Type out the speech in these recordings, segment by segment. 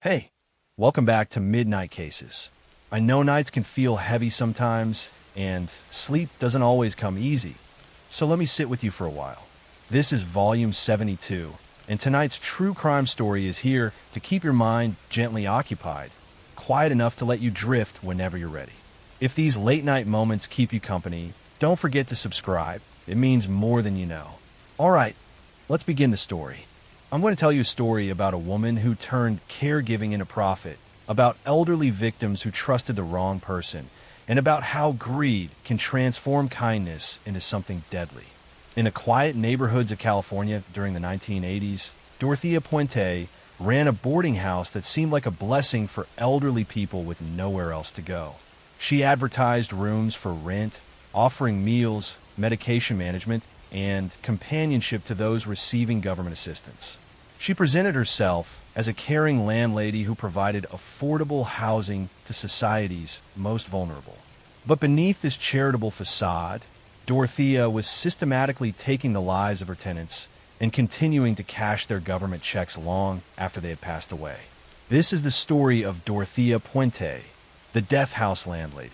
Hey, welcome back to Midnight Cases. I know nights can feel heavy sometimes, and sleep doesn't always come easy. So let me sit with you for a while. This is Volume 72, and tonight's true crime story is here to keep your mind gently occupied, quiet enough to let you drift whenever you're ready. If these late night moments keep you company, don't forget to subscribe. It means more than you know. All right, let's begin the story. I'm going to tell you a story about a woman who turned caregiving into profit, about elderly victims who trusted the wrong person, and about how greed can transform kindness into something deadly. In the quiet neighborhoods of California during the 1980s, Dorothea Puente ran a boarding house that seemed like a blessing for elderly people with nowhere else to go. She advertised rooms for rent, offering meals, medication management, and companionship to those receiving government assistance. She presented herself as a caring landlady who provided affordable housing to society's most vulnerable. But beneath this charitable facade, Dorothea was systematically taking the lives of her tenants and continuing to cash their government checks long after they had passed away. This is the story of Dorothea Puente, the death house landlady.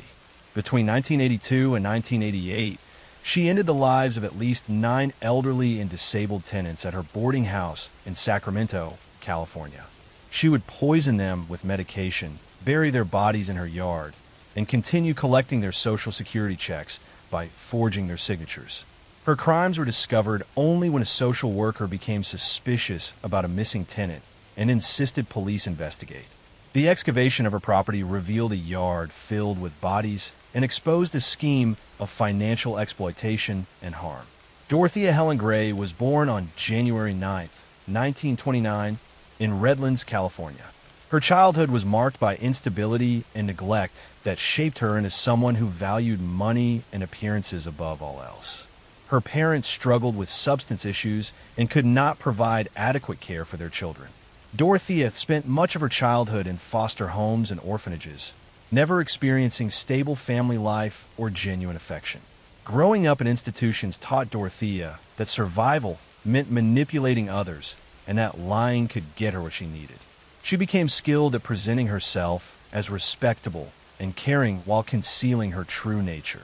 Between 1982 and 1988, she ended the lives of at least 9 elderly and disabled tenants at her boarding house in Sacramento, California. She would poison them with medication, bury their bodies in her yard, and continue collecting their Social Security checks by forging their signatures. Her crimes were discovered only when a social worker became suspicious about a missing tenant and insisted police investigate. The excavation of her property revealed a yard filled with bodies and exposed a scheme of financial exploitation and harm. Dorothea Helen Gray was born on January 9, 1929, in Redlands, California. Her childhood was marked by instability and neglect that shaped her into someone who valued money and appearances above all else. Her parents struggled with substance issues and could not provide adequate care for their children. Dorothea spent much of her childhood in foster homes and orphanages, never experiencing stable family life or genuine affection. Growing up in institutions taught Dorothea that survival meant manipulating others and that lying could get her what she needed. She became skilled at presenting herself as respectable and caring while concealing her true nature.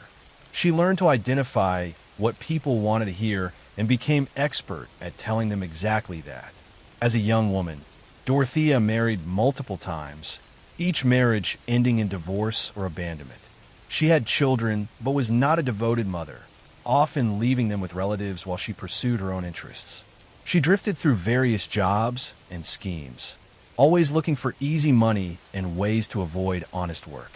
She learned to identify what people wanted to hear and became expert at telling them exactly that. As a young woman, Dorothea married multiple times, each marriage ending in divorce or abandonment. She had children, but was not a devoted mother, often leaving them with relatives while she pursued her own interests. She drifted through various jobs and schemes, always looking for easy money and ways to avoid honest work.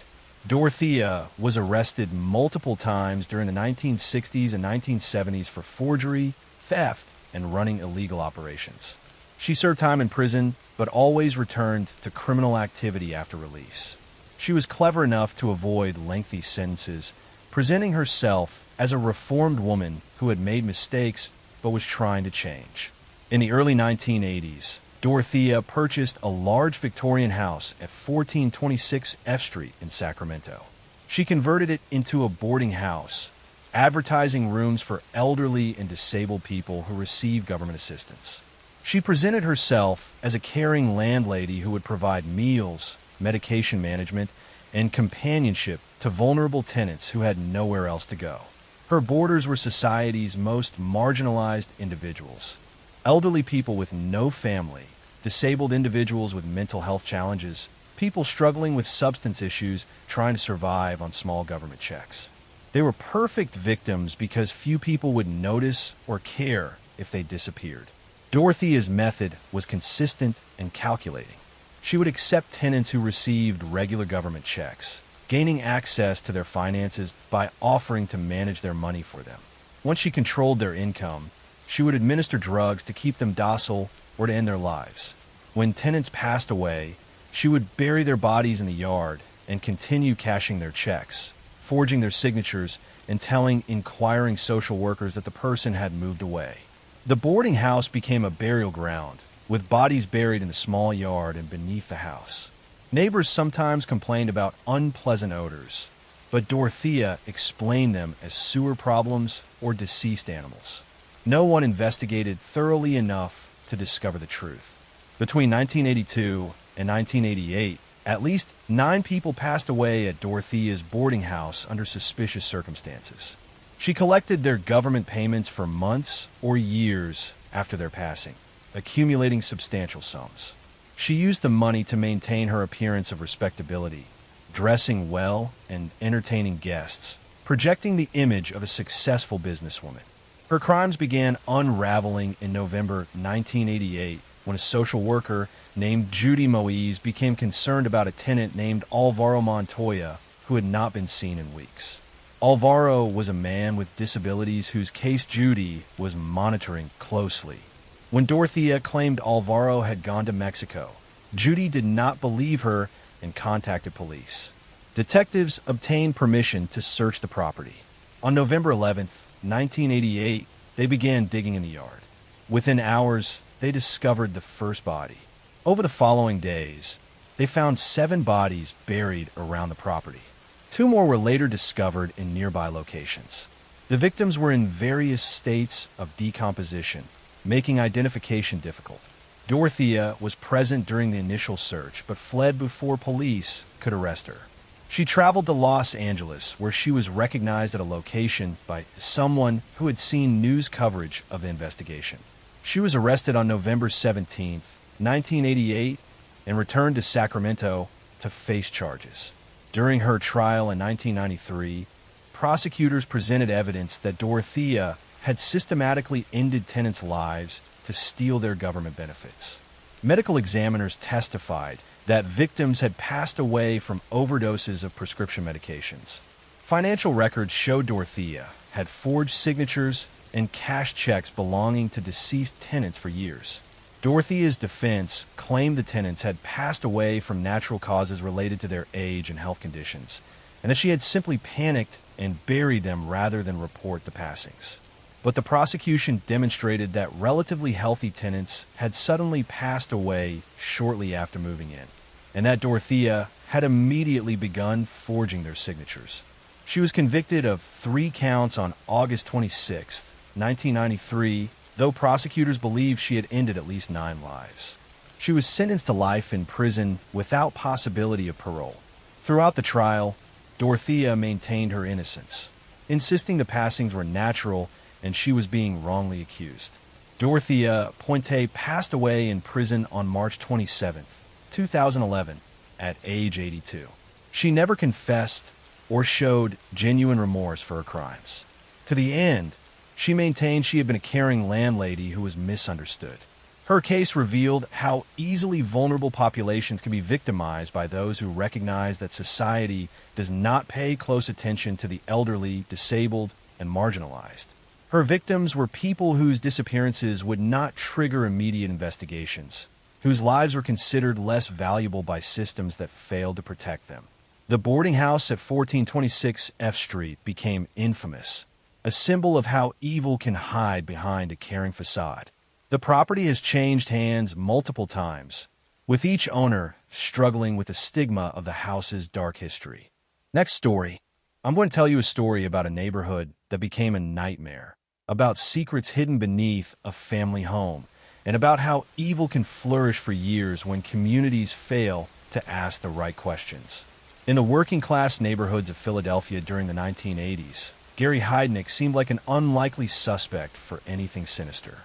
Dorothea was arrested multiple times during the 1960s and 1970s for forgery, theft, and running illegal operations. She served time in prison, but always returned to criminal activity after release. She was clever enough to avoid lengthy sentences, presenting herself as a reformed woman who had made mistakes but was trying to change. In the early 1980s, Dorothea purchased a large Victorian house at 1426 F Street in Sacramento. She converted it into a boarding house, advertising rooms for elderly and disabled people who receive government assistance. She presented herself as a caring landlady who would provide meals, medication management, and companionship to vulnerable tenants who had nowhere else to go. Her boarders were society's most marginalized individuals. Elderly people with no family, disabled individuals with mental health challenges, people struggling with substance issues trying to survive on small government checks. They were perfect victims because few people would notice or care if they disappeared. Dorothea's method was consistent and calculating. She would accept tenants who received regular government checks, gaining access to their finances by offering to manage their money for them. Once she controlled their income, she would administer drugs to keep them docile or to end their lives. When tenants passed away, she would bury their bodies in the yard and continue cashing their checks, forging their signatures, and telling inquiring social workers that the person had moved away. The boarding house became a burial ground, with bodies buried in the small yard and beneath the house. Neighbors sometimes complained about unpleasant odors, but Dorothea explained them as sewer problems or deceased animals. No one investigated thoroughly enough to discover the truth. Between 1982 In 1988, at least 9 people passed away at Dorothea's boarding house under suspicious circumstances. She collected their government payments for months or years after their passing, accumulating substantial sums. She used the money to maintain her appearance of respectability, dressing well and entertaining guests, projecting the image of a successful businesswoman. Her crimes began unraveling in November 1988 when a social worker named Judy Moise became concerned about a tenant named Alvaro Montoya who had not been seen in weeks. Alvaro was a man with disabilities whose case Judy was monitoring closely. When Dorothea claimed Alvaro had gone to Mexico, Judy did not believe her and contacted police. Detectives obtained permission to search the property. On November 11th, 1988, they began digging in the yard. Within hours, they discovered the first body. Over the following days, they found 7 bodies buried around the property. 2 more were later discovered in nearby locations. The victims were in various states of decomposition, making identification difficult. Dorothea was present during the initial search, but fled before police could arrest her. She traveled to Los Angeles, where she was recognized at a location by someone who had seen news coverage of the investigation. She was arrested on November 17, 1988, and returned to Sacramento to face charges. During her trial in 1993, prosecutors presented evidence that Dorothea had systematically ended tenants' lives to steal their government benefits. Medical examiners testified that victims had passed away from overdoses of prescription medications. Financial records showed Dorothea had forged signatures and cashed checks belonging to deceased tenants for years. Dorothea's defense claimed the tenants had passed away from natural causes related to their age and health conditions, and that she had simply panicked and buried them rather than report the passings. But the prosecution demonstrated that relatively healthy tenants had suddenly passed away shortly after moving in, and that Dorothea had immediately begun forging their signatures. She was convicted of 3 counts on August 26, 1993, though prosecutors believe she had ended at least 9 lives. She was sentenced to life in prison without possibility of parole. Throughout the trial, Dorothea maintained her innocence, insisting the passings were natural and she was being wrongly accused. Dorothea Pointe passed away in prison on March 27, 2011, at age 82. She never confessed or showed genuine remorse for her crimes. To the end, she maintained she had been a caring landlady who was misunderstood. Her case revealed how easily vulnerable populations can be victimized by those who recognize that society does not pay close attention to the elderly, disabled, and marginalized. Her victims were people whose disappearances would not trigger immediate investigations, whose lives were considered less valuable by systems that failed to protect them. The boarding house at 1426 F Street became infamous, a symbol of how evil can hide behind a caring facade. The property has changed hands multiple times, with each owner struggling with the stigma of the house's dark history. Next story. I'm going to tell you a story about a neighborhood that became a nightmare, about secrets hidden beneath a family home, and about how evil can flourish for years when communities fail to ask the right questions. In the working-class neighborhoods of Philadelphia during the 1980s, Gary Heidnik seemed like an unlikely suspect for anything sinister.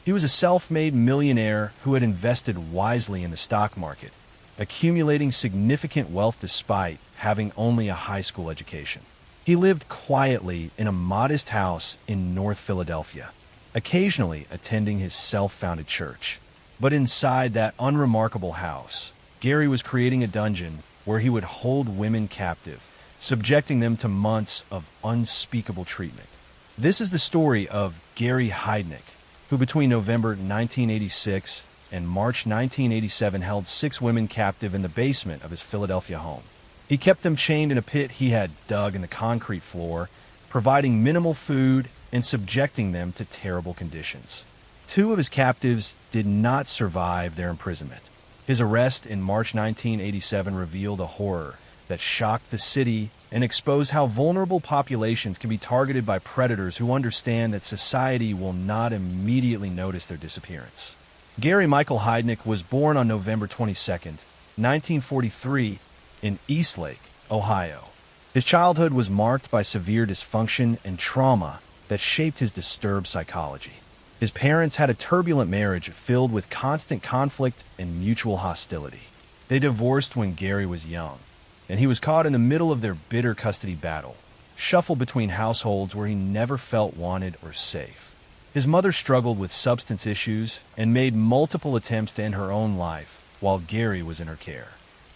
He was a self-made millionaire who had invested wisely in the stock market, accumulating significant wealth despite having only a high school education. He lived quietly in a modest house in North Philadelphia, occasionally attending his self-founded church. But inside that unremarkable house, Gary was creating a dungeon where he would hold women captive, subjecting them to months of unspeakable treatment. This is the story of Gary Heidnik, who between November 1986 and March 1987 held 6 women captive in the basement of his Philadelphia home. He kept them chained in a pit he had dug in the concrete floor, providing minimal food and subjecting them to terrible conditions. 2 of his captives did not survive their imprisonment. His arrest in March 1987 revealed a horror that shocked the city and exposed how vulnerable populations can be targeted by predators who understand that society will not immediately notice their disappearance. Gary Michael Heidnik was born on November 22, 1943, in Eastlake, Ohio. His childhood was marked by severe dysfunction and trauma that shaped his disturbed psychology. His parents had a turbulent marriage filled with constant conflict and mutual hostility. They divorced when Gary was young, and he was caught in the middle of their bitter custody battle, shuffled between households where he never felt wanted or safe. His mother struggled with substance issues and made multiple attempts to end her own life while Gary was in her care.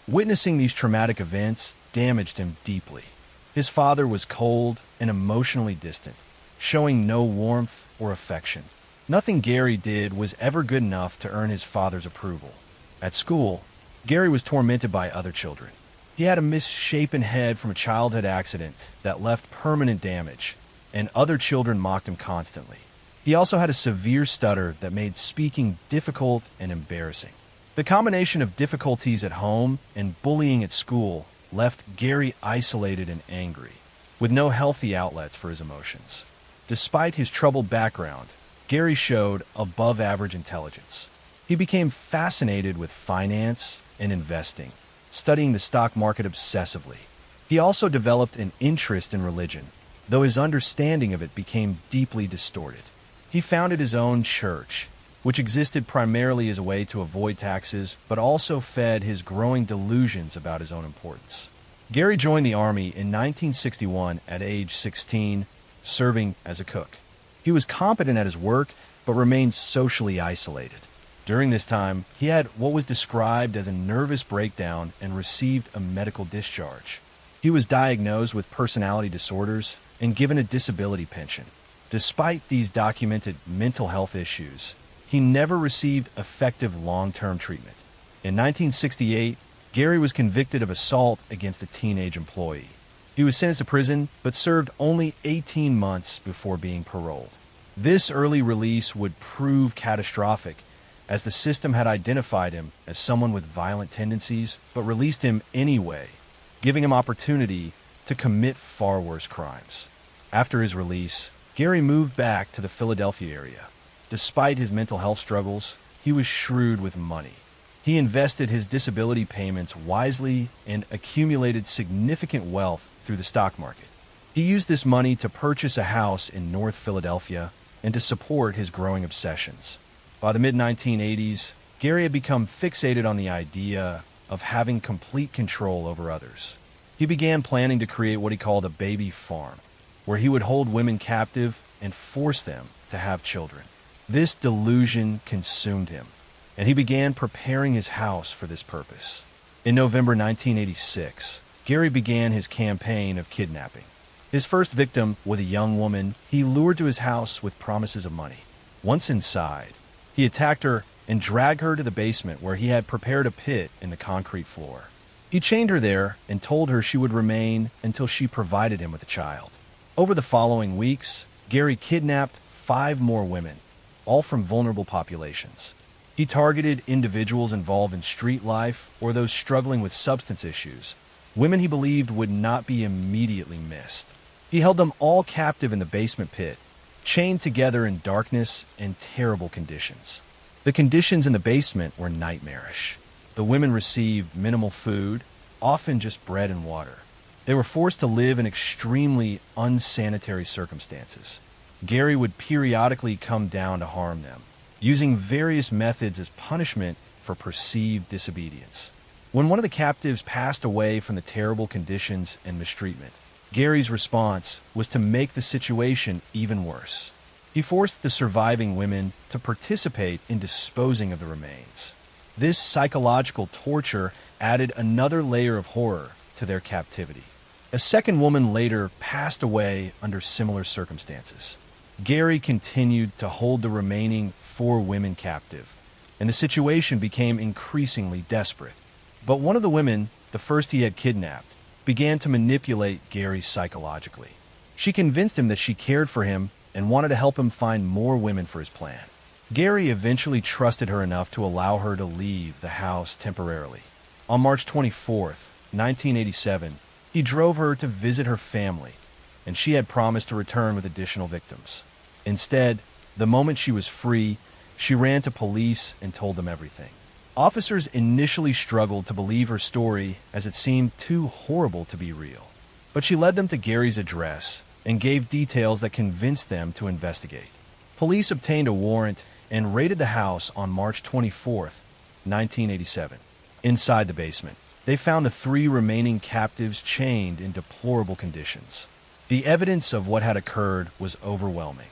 Witnessing these traumatic events damaged him deeply. His father was cold and emotionally distant, showing no warmth or affection. Nothing Gary did was ever good enough to earn his father's approval. At school, Gary was tormented by other children. He had a misshapen head from a childhood accident that left permanent damage, and other children mocked him constantly. He also had a severe stutter that made speaking difficult and embarrassing. The combination of difficulties at home and bullying at school left Gary isolated and angry, with no healthy outlets for his emotions. Despite his troubled background, Gary showed above-average intelligence. He became fascinated with finance and investing, studying the stock market obsessively. He also developed an interest in religion, though his understanding of it became deeply distorted. He founded his own church, which existed primarily as a way to avoid taxes, but also fed his growing delusions about his own importance. Gary joined the Army in 1961 at age 16, serving as a cook. He was competent at his work, but remained socially isolated. During this time, he had what was described as a nervous breakdown and received a medical discharge. He was diagnosed with personality disorders and given a disability pension. Despite these documented mental health issues, he never received effective long-term treatment. In 1968, Gary was convicted of assault against a teenage employee. He was sentenced to prison, but served only 18 months before being paroled. This early release would prove catastrophic, as the system had identified him as someone with violent tendencies, but released him anyway, giving him opportunity to commit far worse crimes. After his release, Gary moved back to the Philadelphia area. Despite his mental health struggles, he was shrewd with money. He invested his disability payments wisely and accumulated significant wealth through the stock market. He used this money to purchase a house in North Philadelphia and to support his growing obsessions. By the mid-1980s, Gary had become fixated on the idea of having complete control over others. He began planning to create what he called a baby farm, where he would hold women captive and force them to have children. This delusion consumed him, and he began preparing his house for this purpose. In November 1986, Gary began his campaign of kidnapping. His first victim was a young woman he lured to his house with promises of money. Once inside, he attacked her and dragged her to the basement where he had prepared a pit in the concrete floor. He chained her there and told her she would remain until she provided him with a child. Over the following weeks, Gary kidnapped 5 more women, all from vulnerable populations. He targeted individuals involved in street life or those struggling with substance issues, women he believed would not be immediately missed. He held them all captive in the basement pit, chained together in darkness and terrible conditions. The conditions in the basement were nightmarish. The women received minimal food, often just bread and water. They were forced to live in extremely unsanitary circumstances. Gary would periodically come down to harm them, using various methods as punishment for perceived disobedience. When one of the captives passed away from the terrible conditions and mistreatment, Gary's response was to make the situation even worse. He forced the surviving women to participate in disposing of the remains. This psychological torture added another layer of horror to their captivity. A second woman later passed away under similar circumstances. Gary continued to hold the remaining 4 women captive, and the situation became increasingly desperate. But one of the women, the first he had kidnapped, began to manipulate Gary psychologically. She convinced him that she cared for him and wanted to help him find more women for his plan. Gary eventually trusted her enough to allow her to leave the house temporarily. On March 24th, 1987, he drove her to visit her family, and she had promised to return with additional victims. Instead, the moment she was free, she ran to police and told them everything. Officers initially struggled to believe her story as it seemed too horrible to be real. But she led them to Gary's address and gave details that convinced them to investigate. Police obtained a warrant and raided the house on March 24, 1987. Inside the basement, they found the 3 remaining captives chained in deplorable conditions. The evidence of what had occurred was overwhelming.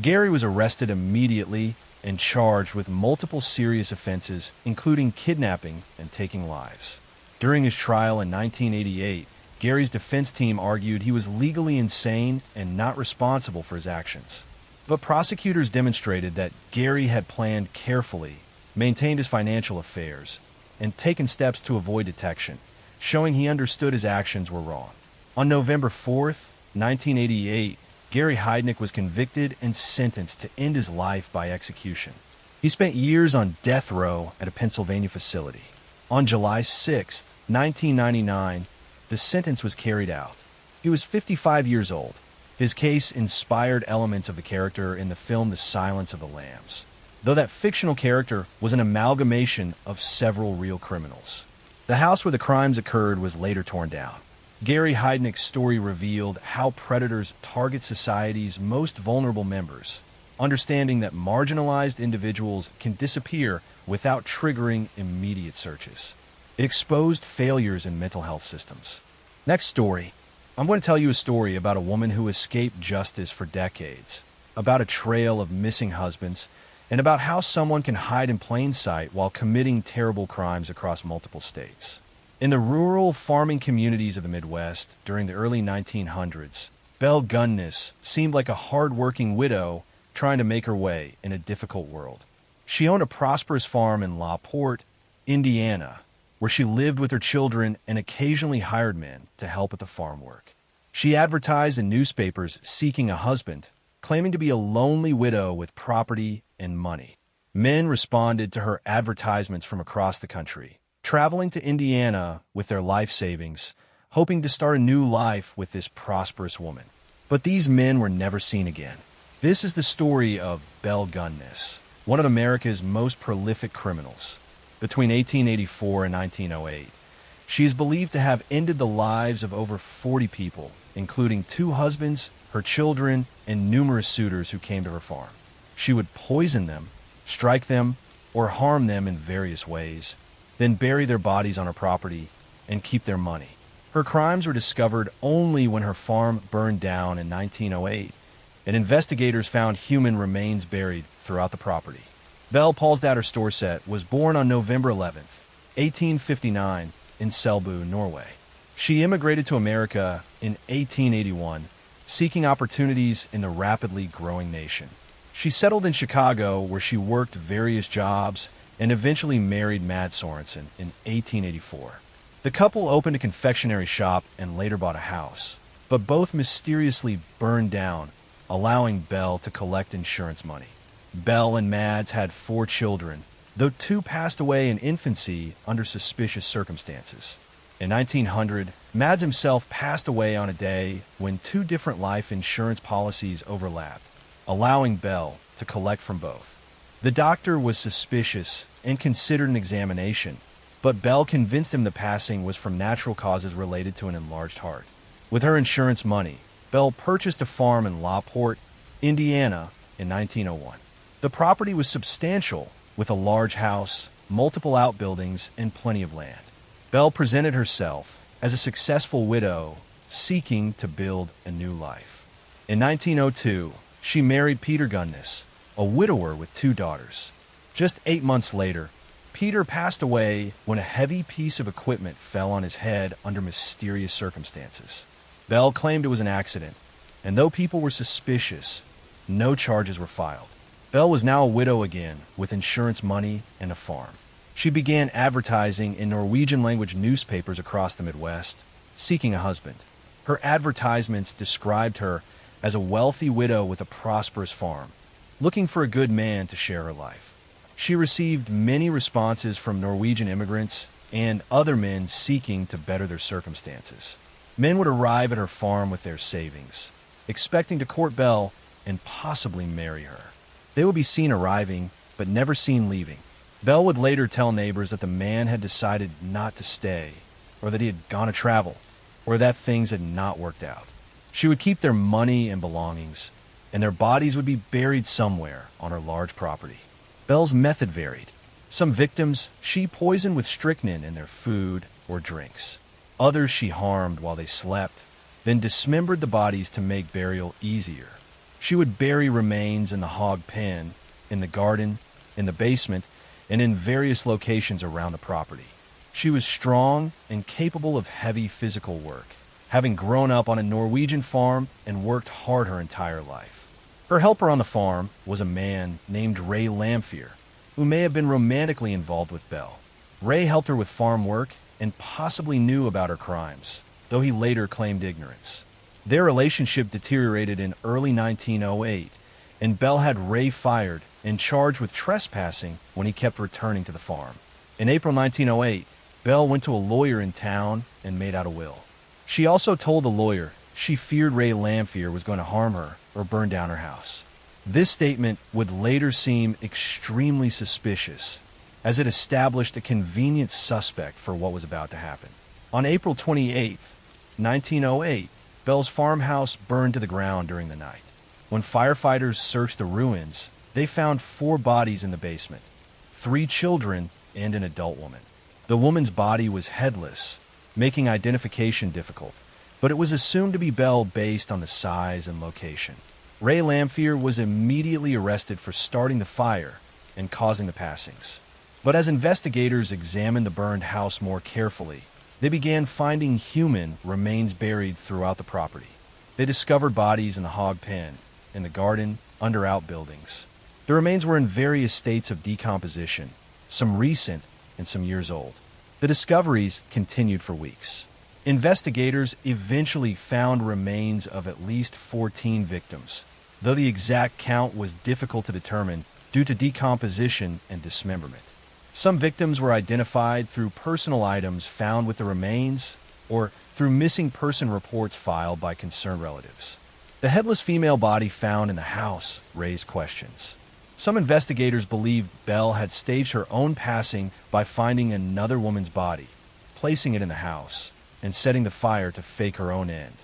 Gary was arrested immediately and charged with multiple serious offenses, including kidnapping and taking lives. During his trial in 1988, Gary's defense team argued he was legally insane and not responsible for his actions. But prosecutors demonstrated that Gary had planned carefully, maintained his financial affairs, and taken steps to avoid detection, showing he understood his actions were wrong. On November 4th, 1988, Gary Heidnik was convicted and sentenced to end his life by execution. He spent years on death row at a Pennsylvania facility. On July 6, 1999, the sentence was carried out. He was 55 years old. His case inspired elements of the character in the film The Silence of the Lambs, though that fictional character was an amalgamation of several real criminals. The house where the crimes occurred was later torn down. Gary Heidnik's story revealed how predators target society's most vulnerable members, understanding that marginalized individuals can disappear without triggering immediate searches. It exposed failures in mental health systems. Next story. I'm going to tell you a story about a woman who escaped justice for decades, about a trail of missing husbands, and about how someone can hide in plain sight while committing terrible crimes across multiple states. In the rural farming communities of the Midwest during the early 1900s, Belle Gunness seemed like a hard-working widow trying to make her way in a difficult world. She owned a prosperous farm in La Porte, Indiana, where she lived with her children and occasionally hired men to help with the farm work. She advertised in newspapers seeking a husband, claiming to be a lonely widow with property and money. Men responded to her advertisements from across the country, traveling to Indiana with their life savings, hoping to start a new life with this prosperous woman. But these men were never seen again. This is the story of Belle Gunness, one of America's most prolific criminals. Between 1884 and 1908, she is believed to have ended the lives of over 40 people, including 2 husbands, her children, and numerous suitors who came to her farm. She would poison them, strike them, or harm them in various ways, then bury their bodies on her property and keep their money. Her crimes were discovered only when her farm burned down in 1908, and investigators found human remains buried throughout the property. Belle Paulsdatter Storsett was born on November 11, 1859, in Selbu, Norway. She immigrated to America in 1881, seeking opportunities in the rapidly growing nation. She settled in Chicago, where she worked various jobs and eventually married Mad Sorensen in 1884. The couple opened a confectionery shop and later bought a house, but both mysteriously burned down, allowing Belle to collect insurance money. Belle and Mads had 4 children, though 2 passed away in infancy under suspicious circumstances. In 1900, Mads himself passed away on a day when 2 different life insurance policies overlapped, allowing Belle to collect from both. The doctor was suspicious and considered an examination, but Belle convinced him the passing was from natural causes related to an enlarged heart. With her insurance money, Belle purchased a farm in La Porte, Indiana, in 1901. The property was substantial, with a large house, multiple outbuildings, and plenty of land. Belle presented herself as a successful widow seeking to build a new life. In 1902, she married Peter Gunness, a widower with 2 daughters. Just 8 months later, Peter passed away when a heavy piece of equipment fell on his head under mysterious circumstances. Belle claimed it was an accident, and though people were suspicious, no charges were filed. Belle was now a widow again, with insurance money and a farm. She began advertising in Norwegian-language newspapers across the Midwest, seeking a husband. Her advertisements described her as a wealthy widow with a prosperous farm, looking for a good man to share her life. She received many responses from Norwegian immigrants and other men seeking to better their circumstances. Men would arrive at her farm with their savings, expecting to court Belle and possibly marry her. They would be seen arriving, but never seen leaving. Bell would later tell neighbors that the man had decided not to stay, or that he had gone to travel, or that things had not worked out. She would keep their money and belongings, and their bodies would be buried somewhere on her large property. Bell's method varied. Some victims she poisoned with strychnine in their food or drinks. Others she harmed while they slept, then dismembered the bodies to make burial easier. She would bury remains in the hog pen, in the garden, in the basement, and in various locations around the property. She was strong and capable of heavy physical work, having grown up on a Norwegian farm and worked hard her entire life. Her helper on the farm was a man named Ray Lamphere, who may have been romantically involved with Bell. Ray helped her with farm work and possibly knew about her crimes, though he later claimed ignorance. Their relationship deteriorated in early 1908, and Bell had Ray fired and charged with trespassing when he kept returning to the farm. In April 1908, Bell went to a lawyer in town and made out a will. She also told the lawyer she feared Ray Lamphere was going to harm her or burn down her house. This statement would later seem extremely suspicious, as it established a convenient suspect for what was about to happen. On April 28, 1908, Bell's farmhouse burned to the ground during the night. When firefighters searched the ruins, they found 4 bodies in the basement, 3 children and an adult woman. The woman's body was headless, making identification difficult, but it was assumed to be Bell based on the size and location. Ray Lamphere was immediately arrested for starting the fire and causing the passings. But as investigators examined the burned house more carefully, they began finding human remains buried throughout the property. They discovered bodies in the hog pen, in the garden, under outbuildings. The remains were in various states of decomposition, some recent and some years old. The discoveries continued for weeks. Investigators eventually found remains of at least 14 victims, though the exact count was difficult to determine due to decomposition and dismemberment. Some victims were identified through personal items found with the remains or through missing person reports filed by concerned relatives. The headless female body found in the house raised questions. Some investigators believed Bell had staged her own passing by finding another woman's body, placing it in the house, and setting the fire to fake her own end.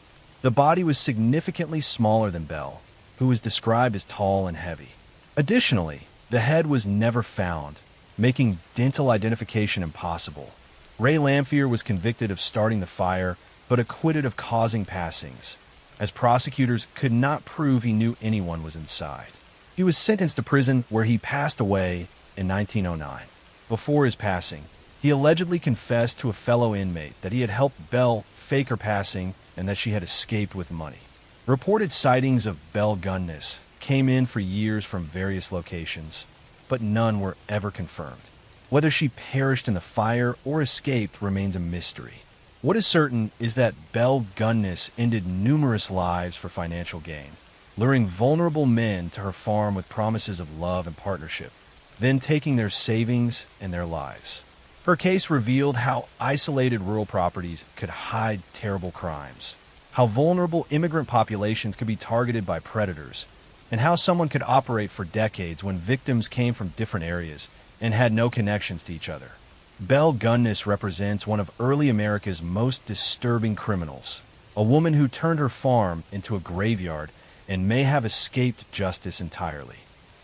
The body was significantly smaller than Bell, who was described as tall and heavy. Additionally, the head was never found, making dental identification impossible. Ray Lamphere was convicted of starting the fire, but acquitted of causing passings, as prosecutors could not prove he knew anyone was inside. He was sentenced to prison where he passed away in 1909. Before his passing, he allegedly confessed to a fellow inmate that he had helped Bell fake her passing and that she had escaped with money. Reported sightings of Bell Gunness came in for years from various locations, but none were ever confirmed. Whether she perished in the fire or escaped remains a mystery. What is certain is that Bell Gunness ended numerous lives for financial gain, luring vulnerable men to her farm with promises of love and partnership, then taking their savings and their lives. Her case revealed how isolated rural properties could hide terrible crimes, how vulnerable immigrant populations could be targeted by predators, and how someone could operate for decades when victims came from different areas and had no connections to each other. Bell Gunness represents one of early America's most disturbing criminals, a woman who turned her farm into a graveyard and may have escaped justice entirely.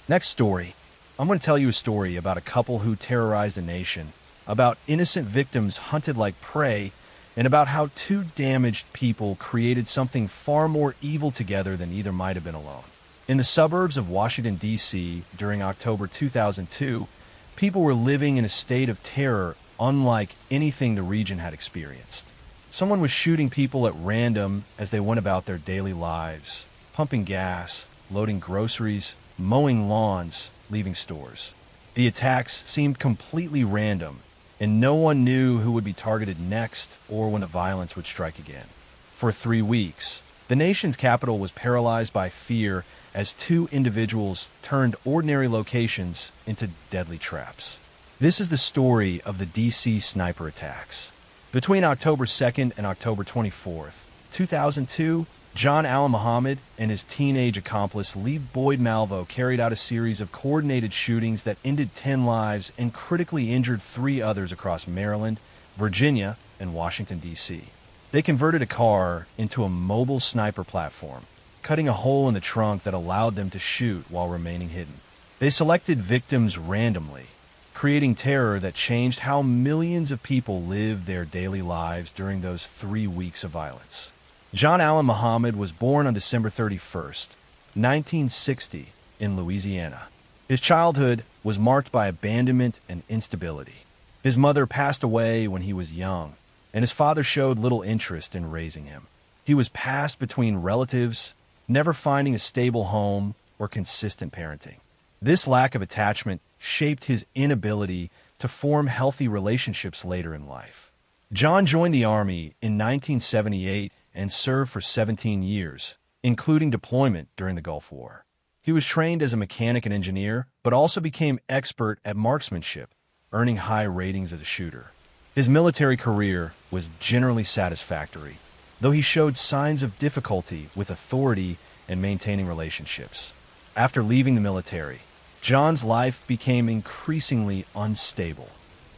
Next story, I'm going to tell you a story about a couple who terrorized a nation, about innocent victims hunted like prey, and about how 2 damaged people created something far more evil together than either might have been alone. In the suburbs of Washington, D.C., during October 2002, people were living in a state of terror unlike anything the region had experienced. Someone was shooting people at random as they went about their daily lives, pumping gas, loading groceries, mowing lawns, leaving stores. The attacks seemed completely random, and no one knew who would be targeted next or when the violence would strike again. For 3 weeks, the nation's capital was paralyzed by fear as 2 individuals turned ordinary locations into deadly traps. This is the story of the D.C. sniper attacks. Between October 2nd and October 24th, 2002, John Allen Muhammad and his teenage accomplice Lee Boyd Malvo carried out a series of coordinated shootings that ended 10 lives and critically injured 3 others across Maryland, Virginia, and Washington, D.C. They converted a car into a mobile sniper platform, cutting a hole in the trunk that allowed them to shoot while remaining hidden. They selected victims randomly, creating terror that changed how millions of people lived their daily lives during those 3 weeks of violence. John Allen Muhammad was born on December 31st, 1960, in Louisiana. His childhood was marked by abandonment and instability. His mother passed away when he was young, and his father showed little interest in raising him. He was passed between relatives, never finding a stable home or consistent parenting. This lack of attachment shaped his inability to form healthy relationships later in life. John joined the Army in 1978 and served for 17 years, including deployment during the Gulf War. He was trained as a mechanic and engineer, but also became expert at marksmanship, earning high ratings as a shooter. His military career was generally satisfactory, though he showed signs of difficulty with authority and maintaining relationships. After leaving the military, John's life became increasingly unstable.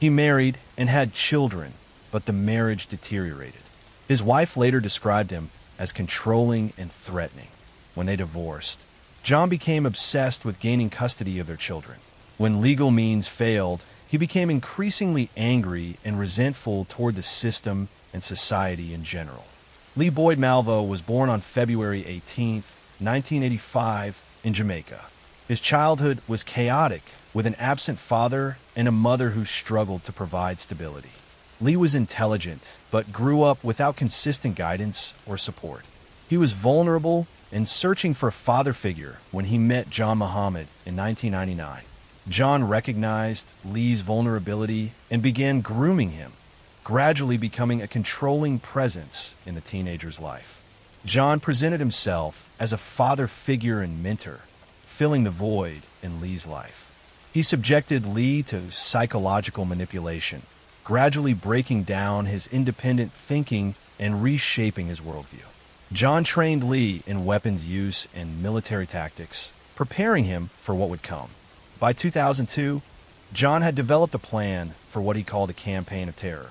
He married and had children, but the marriage deteriorated. His wife later described him as controlling and threatening. When they divorced, John became obsessed with gaining custody of their children. When legal means failed, he became increasingly angry and resentful toward the system and society in general. Lee Boyd Malvo was born on February 18, 1985, in Jamaica. His childhood was chaotic, with an absent father and a mother who struggled to provide stability. Lee was intelligent, but grew up without consistent guidance or support. He was vulnerable and searching for a father figure when he met John Muhammad in 1999. John recognized Lee's vulnerability and began grooming him, gradually becoming a controlling presence in the teenager's life. John presented himself as a father figure and mentor, filling the void in Lee's life. He subjected Lee to psychological manipulation, gradually breaking down his independent thinking and reshaping his worldview. John trained Lee in weapons use and military tactics, preparing him for what would come. By 2002, John had developed a plan for what he called a campaign of terror.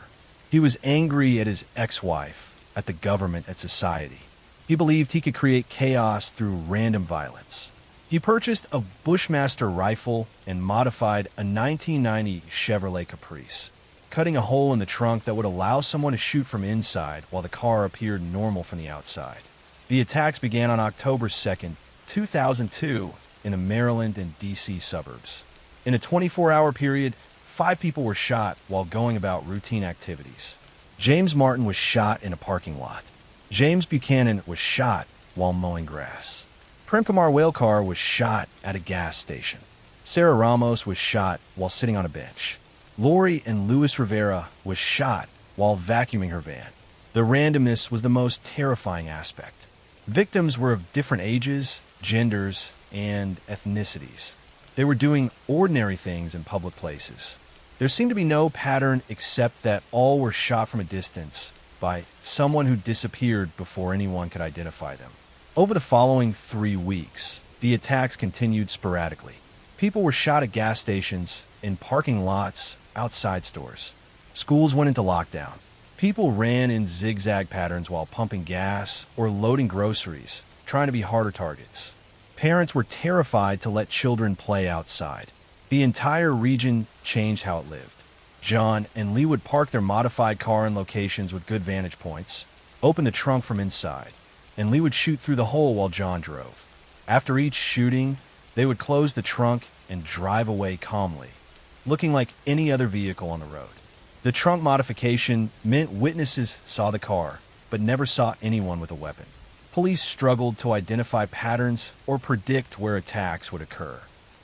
He was angry at his ex-wife, at the government, at society. He believed he could create chaos through random violence. He purchased a Bushmaster rifle and modified a 1990 Chevrolet Caprice, cutting a hole in the trunk that would allow someone to shoot from inside while the car appeared normal from the outside. The attacks began on October 2nd, 2002, in the Maryland and D.C. suburbs. In a 24-hour period, 5 people were shot while going about routine activities. James Martin was shot in a parking lot. James Buchanan was shot while mowing grass. Prem Kumar Walekar was shot at a gas station. Sarah Ramos was shot while sitting on a bench. Lori and Luis Rivera was shot while vacuuming her van. The randomness was the most terrifying aspect. Victims were of different ages, genders, and ethnicities. They were doing ordinary things in public places. There seemed to be no pattern except that all were shot from a distance by someone who disappeared before anyone could identify them. Over the following 3 weeks, the attacks continued sporadically. People were shot at gas stations, in parking lots, outside stores. Schools went into lockdown. People ran in zigzag patterns while pumping gas or loading groceries, trying to be harder targets. Parents were terrified to let children play outside. The entire region changed how it lived. John and Lee would park their modified car in locations with good vantage points, open the trunk from inside, and Lee would shoot through the hole while John drove. After each shooting, they would close the trunk and drive away calmly, looking like any other vehicle on the road. The trunk modification meant witnesses saw the car, but never saw anyone with a weapon. Police struggled to identify patterns or predict where attacks would occur.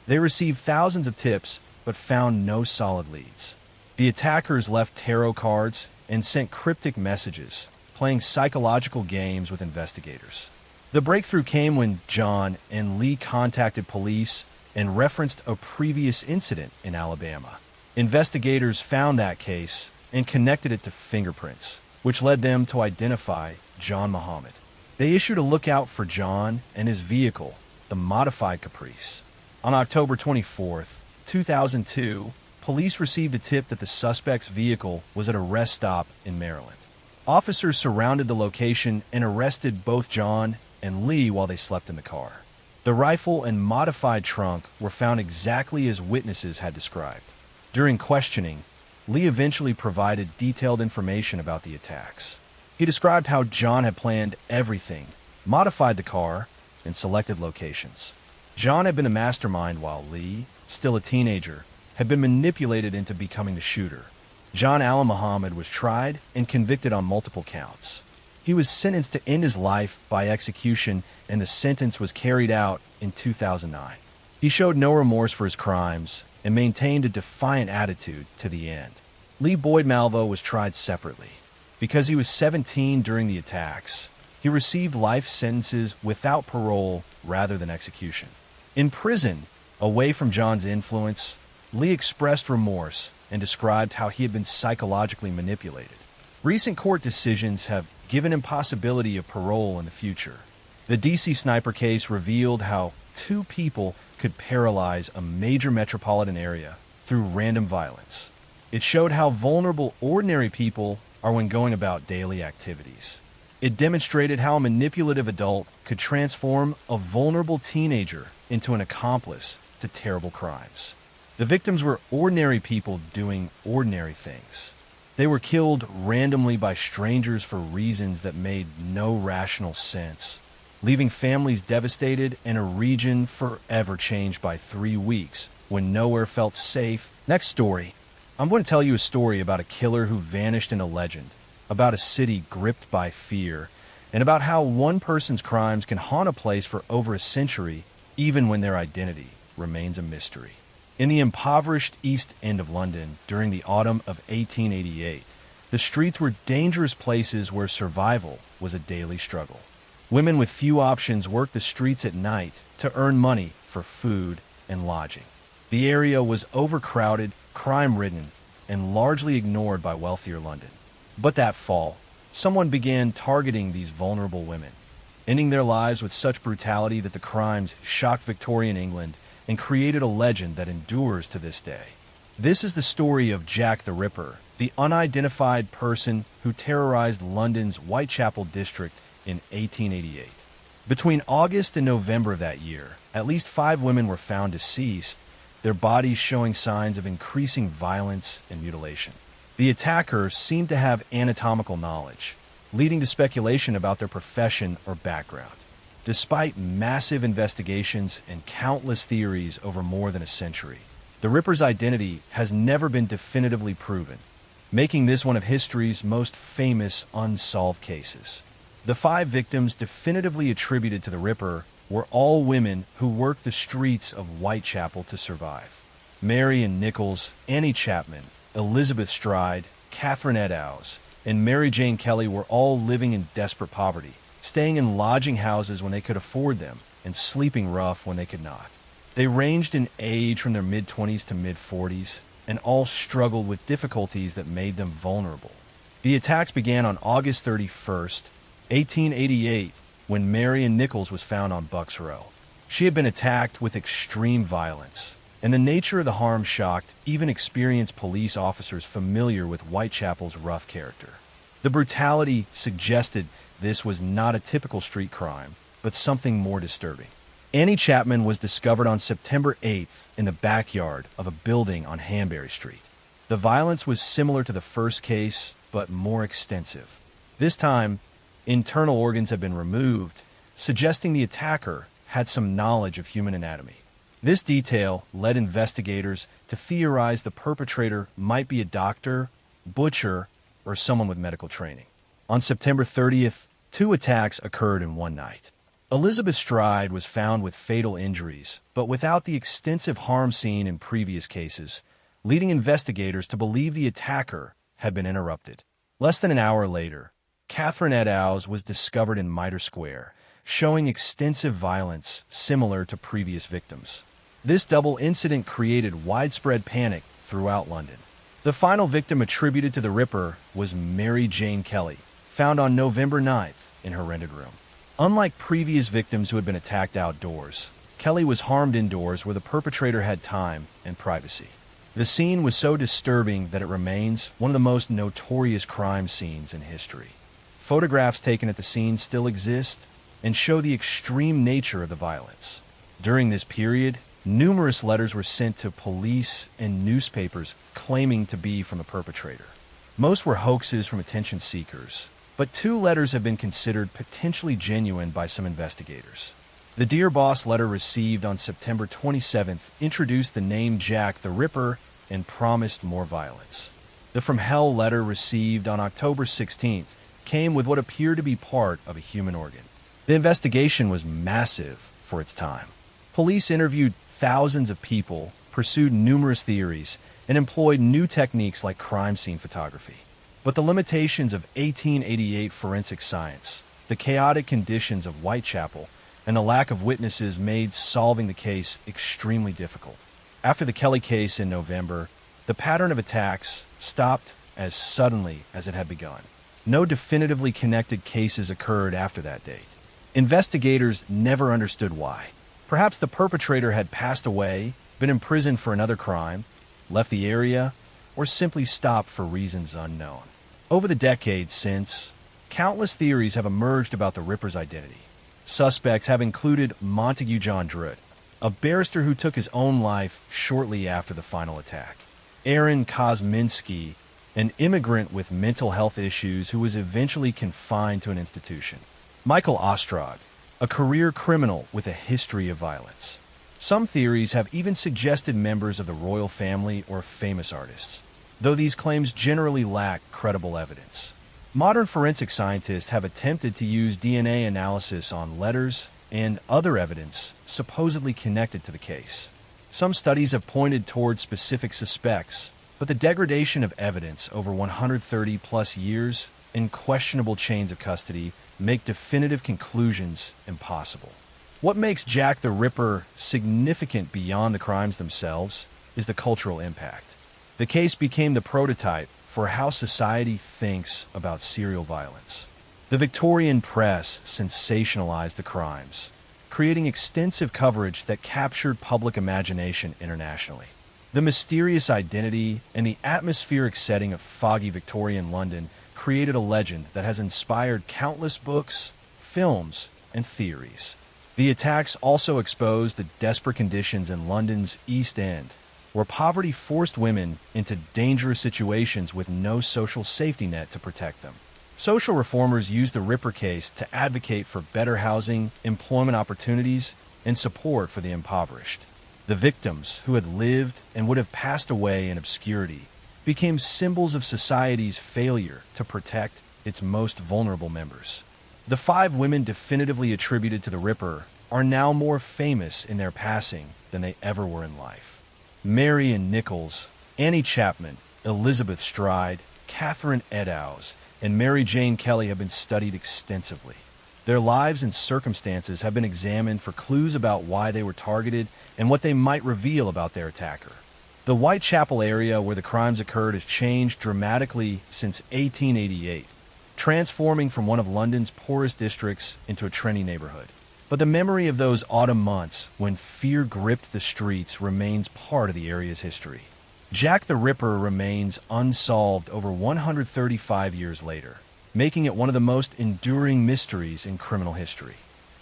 They received thousands of tips, but found no solid leads. The attackers left tarot cards and sent cryptic messages, playing psychological games with investigators. The breakthrough came when John and Lee contacted police and referenced a previous incident in Alabama. Investigators found that case and connected it to fingerprints, which led them to identify John Muhammad. They issued a lookout for John and his vehicle, the modified Caprice. On October 24th, 2002, police received a tip that the suspect's vehicle was at a rest stop in Maryland. Officers surrounded the location and arrested both John and Lee while they slept in the car. The rifle and modified trunk were found exactly as witnesses had described. During questioning, Lee eventually provided detailed information about the attacks. He described how John had planned everything, modified the car, and selected locations. John had been the mastermind while Lee, still a teenager, had been manipulated into becoming the shooter. John Allen Muhammad was tried and convicted on multiple counts. He was sentenced to end his life by execution, and the sentence was carried out in 2009. He showed no remorse for his crimes and maintained a defiant attitude to the end. Lee Boyd Malvo was tried separately. Because he was 17 during the attacks, he received life sentences without parole rather than execution. In prison, away from John's influence, Lee expressed remorse and described how he had been psychologically manipulated. Recent court decisions have given him possibility of parole in the future. The DC sniper case revealed how two people could paralyze a major metropolitan area through random violence. It showed how vulnerable ordinary people are when going about daily activities. It demonstrated how a manipulative adult could transform a vulnerable teenager into an accomplice to terrible crimes. The victims were ordinary people doing ordinary things. They were killed randomly by strangers for reasons that made no rational sense, leaving families devastated and a region forever changed by 3 weeks when nowhere felt safe. Next story. I'm going to tell you a story about a killer who vanished in a legend, about a city gripped by fear, and about how one person's crimes can haunt a place for over a century, even when their identity remains a mystery. In the impoverished East End of London during the autumn of 1888, the streets were dangerous places where survival was a daily struggle. Women with few options worked the streets at night to earn money for food and lodging. The area was overcrowded, crime-ridden, and largely ignored by wealthier London. But that fall, someone began targeting these vulnerable women, ending their lives with such brutality that the crimes shocked Victorian England and created a legend that endures to this day. This is the story of Jack the Ripper, the unidentified person who terrorized London's Whitechapel district in 1888. Between August and November of that year, at least 5 women were found deceased, their bodies showing signs of increasing violence and mutilation. The attacker seemed to have anatomical knowledge, leading to speculation about their profession or background. Despite massive investigations and countless theories over more than a century, the Ripper's identity has never been definitively proven, making this one of history's most famous unsolved cases. The 5 victims definitively attributed to the Ripper were all women who worked the streets of Whitechapel to survive. Mary and Nichols, Annie Chapman, Elizabeth Stride, Catherine Eddowes, and Mary Jane Kelly were all living in desperate poverty, staying in lodging houses when they could afford them and sleeping rough when they could not. They ranged in age from their mid-20s to mid-40s, and all struggled with difficulties that made them vulnerable. The attacks began on August 31st, 1888, when Marion Nichols was found on Bucks Row. She had been attacked with extreme violence, and the nature of the harm shocked even experienced police officers familiar with Whitechapel's rough character. The brutality suggested this was not a typical street crime, but something more disturbing. Annie Chapman was discovered on September 8th in the backyard of a building on Hanbury Street. The violence was similar to the first case, but more extensive. This time, internal organs had been removed, suggesting the attacker had some knowledge of human anatomy. This detail led investigators to theorize the perpetrator might be a doctor, butcher, or someone with medical training. On September 30th, 2 attacks occurred in one night. Elizabeth Stride was found with fatal injuries, but without the extensive harm seen in previous cases, leading investigators to believe the attacker had been interrupted. Less than an hour later, Catherine Eddowes was discovered in Mitre Square, showing extensive violence similar to previous victims. This double incident created widespread panic throughout London. The final victim attributed to the Ripper was Mary Jane Kelly, found on November 9th in her rented room. Unlike previous victims who had been attacked outdoors, Kelly was harmed indoors where the perpetrator had time and privacy. The scene was so disturbing that it remains one of the most notorious crime scenes in history. Photographs taken at the scene still exist and show the extreme nature of the violence. During this period, numerous letters were sent to police and newspapers claiming to be from the perpetrator. Most were hoaxes from attention seekers, but 2 letters have been considered potentially genuine by some investigators. The Dear Boss letter received on September 27th introduced the name Jack the Ripper and promised more violence. The From Hell letter received on October 16th came with what appeared to be part of a human organ. The investigation was massive for its time. Police interviewed thousands of people, pursued numerous theories, and employed new techniques like crime scene photography. But the limitations of 1888 forensic science, the chaotic conditions of Whitechapel, and the lack of witnesses made solving the case extremely difficult. After the Kelly case in November, the pattern of attacks stopped as suddenly as it had begun. No definitively connected cases occurred after that date. Investigators never understood why. Perhaps the perpetrator had passed away, been imprisoned for another crime, left the area, or simply stopped for reasons unknown. Over the decades since, countless theories have emerged about the Ripper's identity. Suspects have included Montague John Druitt, a barrister who took his own life shortly after the final attack; Aaron Kosminski, an immigrant with mental health issues who was eventually confined to an institution; Michael Ostrog, a career criminal with a history of violence. Some theories have even suggested members of the royal family or famous artists, though these claims generally lack credible evidence. Modern forensic scientists have attempted to use DNA analysis on letters and other evidence supposedly connected to the case. Some studies have pointed toward specific suspects, but the degradation of evidence over 130-plus years and questionable chains of custody make definitive conclusions impossible. What makes Jack the Ripper significant beyond the crimes themselves is the cultural impact. The case became the prototype for how society thinks about serial violence. The Victorian press sensationalized the crimes, creating extensive coverage that captured public imagination internationally. The mysterious identity and the atmospheric setting of foggy Victorian London created a legend that has inspired countless books, films, and theories. The attacks also exposed the desperate conditions in London's East End, where poverty forced women into dangerous situations with no social safety net to protect them. Social reformers used the Ripper case to advocate for better housing, employment opportunities, and support for the impoverished. The victims, who had lived and would have passed away in obscurity, became symbols of society's failure to protect its most vulnerable members. The 5 women definitively attributed to the Ripper are now more famous in their passing than they ever were in life. Mary Ann Nichols, Annie Chapman, Elizabeth Stride, Catherine Eddowes, and Mary Jane Kelly have been studied extensively. Their lives and circumstances have been examined for clues about why they were targeted and what they might reveal about their attacker. The Whitechapel area where the crimes occurred has changed dramatically since 1888, transforming from one of London's poorest districts into a trendy neighborhood. But the memory of those autumn months when fear gripped the streets remains part of the area's history. Jack the Ripper remains unsolved over 135 years later, making it one of the most enduring mysteries in criminal history.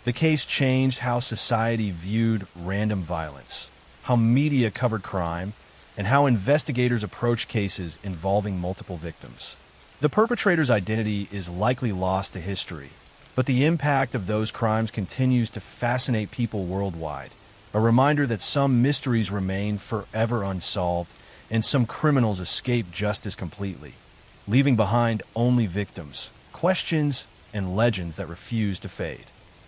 The case changed how society viewed random violence, how media covered crime, and how investigators approach cases involving multiple victims. The perpetrator's identity is likely lost to history, but the impact of those crimes continues to fascinate people worldwide, a reminder that some mysteries remain forever unsolved and some criminals escape justice completely, leaving behind only victims, questions, and legends that refuse to fade.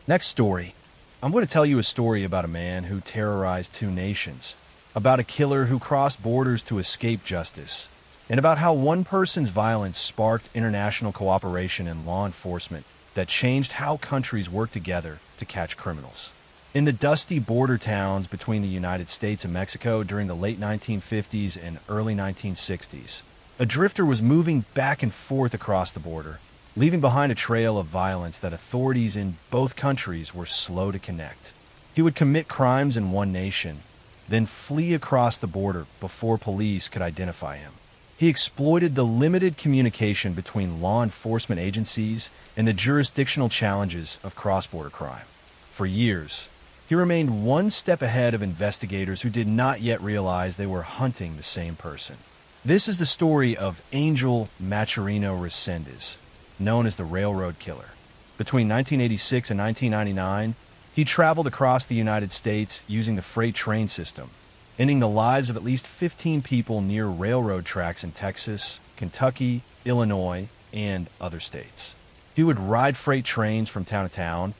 Next story. I'm going to tell you a story about a man who terrorized 2 nations, about a killer who crossed borders to escape justice, and about how one person's violence sparked international cooperation in law enforcement that changed how countries work together to catch criminals. In the dusty border towns between the United States and Mexico during the late 1950s and early 1960s, a drifter was moving back and forth across the border, leaving behind a trail of violence that authorities in both countries were slow to connect. He would commit crimes in one nation, then flee across the border before police could identify him. He exploited the limited communication between law enforcement agencies and the jurisdictional challenges of cross-border crime. For years, he remained one step ahead of investigators who did not yet realize they were hunting the same person. This is the story of Angel Maturino Resendez, known as the Railroad Killer. Between 1986 and 1999, he traveled across the United States using the freight train system, ending the lives of at least 15 people near railroad tracks in Texas, Kentucky, Illinois, and other states. He would ride freight trains from town to town,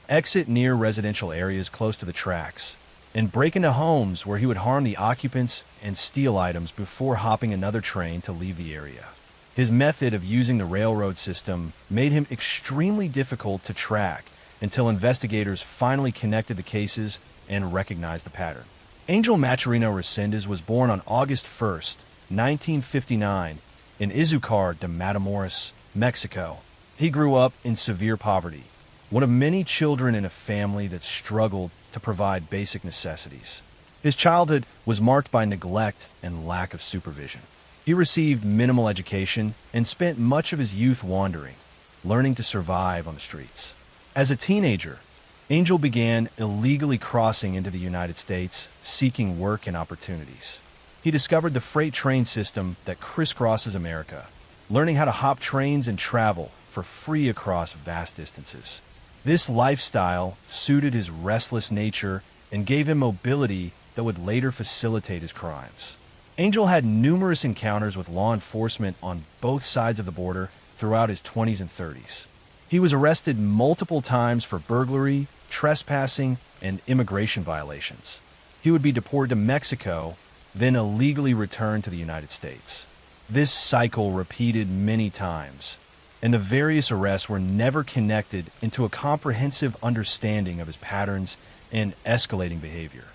exit near residential areas close to the tracks, and break into homes where he would harm the occupants and steal items before hopping another train to leave the area. His method of using the railroad system made him extremely difficult to track until investigators finally connected the cases and recognized the pattern. Angel Maturino Resendez was born on August 1st, 1959, in Izúcar de Matamoros, Mexico. He grew up in severe poverty, one of many children in a family that struggled to provide basic necessities. His childhood was marked by neglect and lack of supervision. He received minimal education and spent much of his youth wandering, learning to survive on the streets. As a teenager, Angel began illegally crossing into the United States, seeking work and opportunities. He discovered the freight train system that crisscrosses America, learning how to hop trains and travel for free across vast distances. This lifestyle suited his restless nature and gave him mobility that would later facilitate his crimes. Angel had numerous encounters with law enforcement on both sides of the border throughout his 20s and 30s. He was arrested multiple times for burglary, trespassing, and immigration violations. He would be deported to Mexico, then illegally returned to the United States. This cycle repeated many times, and the various arrests were never connected into a comprehensive understanding of his patterns and escalating behavior.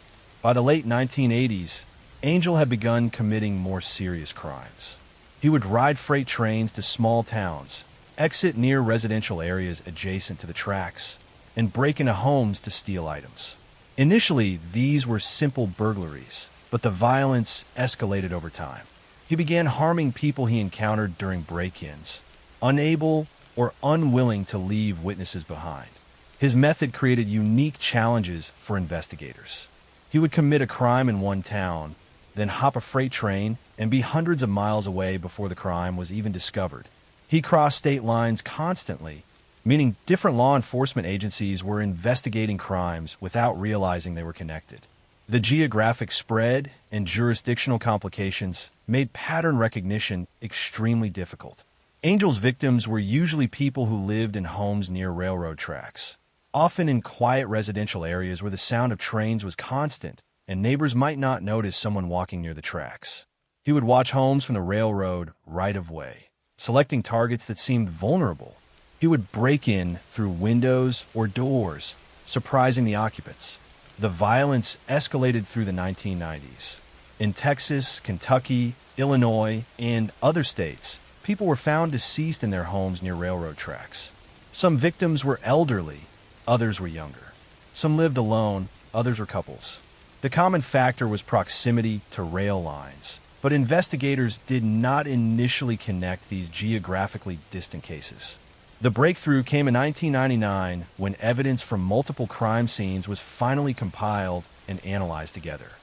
By the late 1980s, Angel had begun committing more serious crimes. He would ride freight trains to small towns, exit near residential areas adjacent to the tracks, and break into homes to steal items. Initially, these were simple burglaries, but the violence escalated over time. He began harming people he encountered during break-ins, unable or unwilling to leave witnesses behind. His method created unique challenges for investigators. He would commit a crime in one town, then hop a freight train and be hundreds of miles away before the crime was even discovered. He crossed state lines constantly, meaning different law enforcement agencies were investigating crimes without realizing they were connected. The geographic spread and jurisdictional complications made pattern recognition extremely difficult. Angel's victims were usually people who lived in homes near railroad tracks, often in quiet residential areas where the sound of trains was constant and neighbors might not notice someone walking near the tracks. He would watch homes from the railroad right of way, selecting targets that seemed vulnerable. He would break in through windows or doors, surprising the occupants. The violence escalated through the 1990s. In Texas, Kentucky, Illinois, and other states, people were found deceased in their homes near railroad tracks. Some victims were elderly, others were younger. Some lived alone, others were couples. The common factor was proximity to rail lines, but investigators did not initially connect these geographically distant cases. The breakthrough came in 1999 when evidence from multiple crime scenes was finally compiled and analyzed together.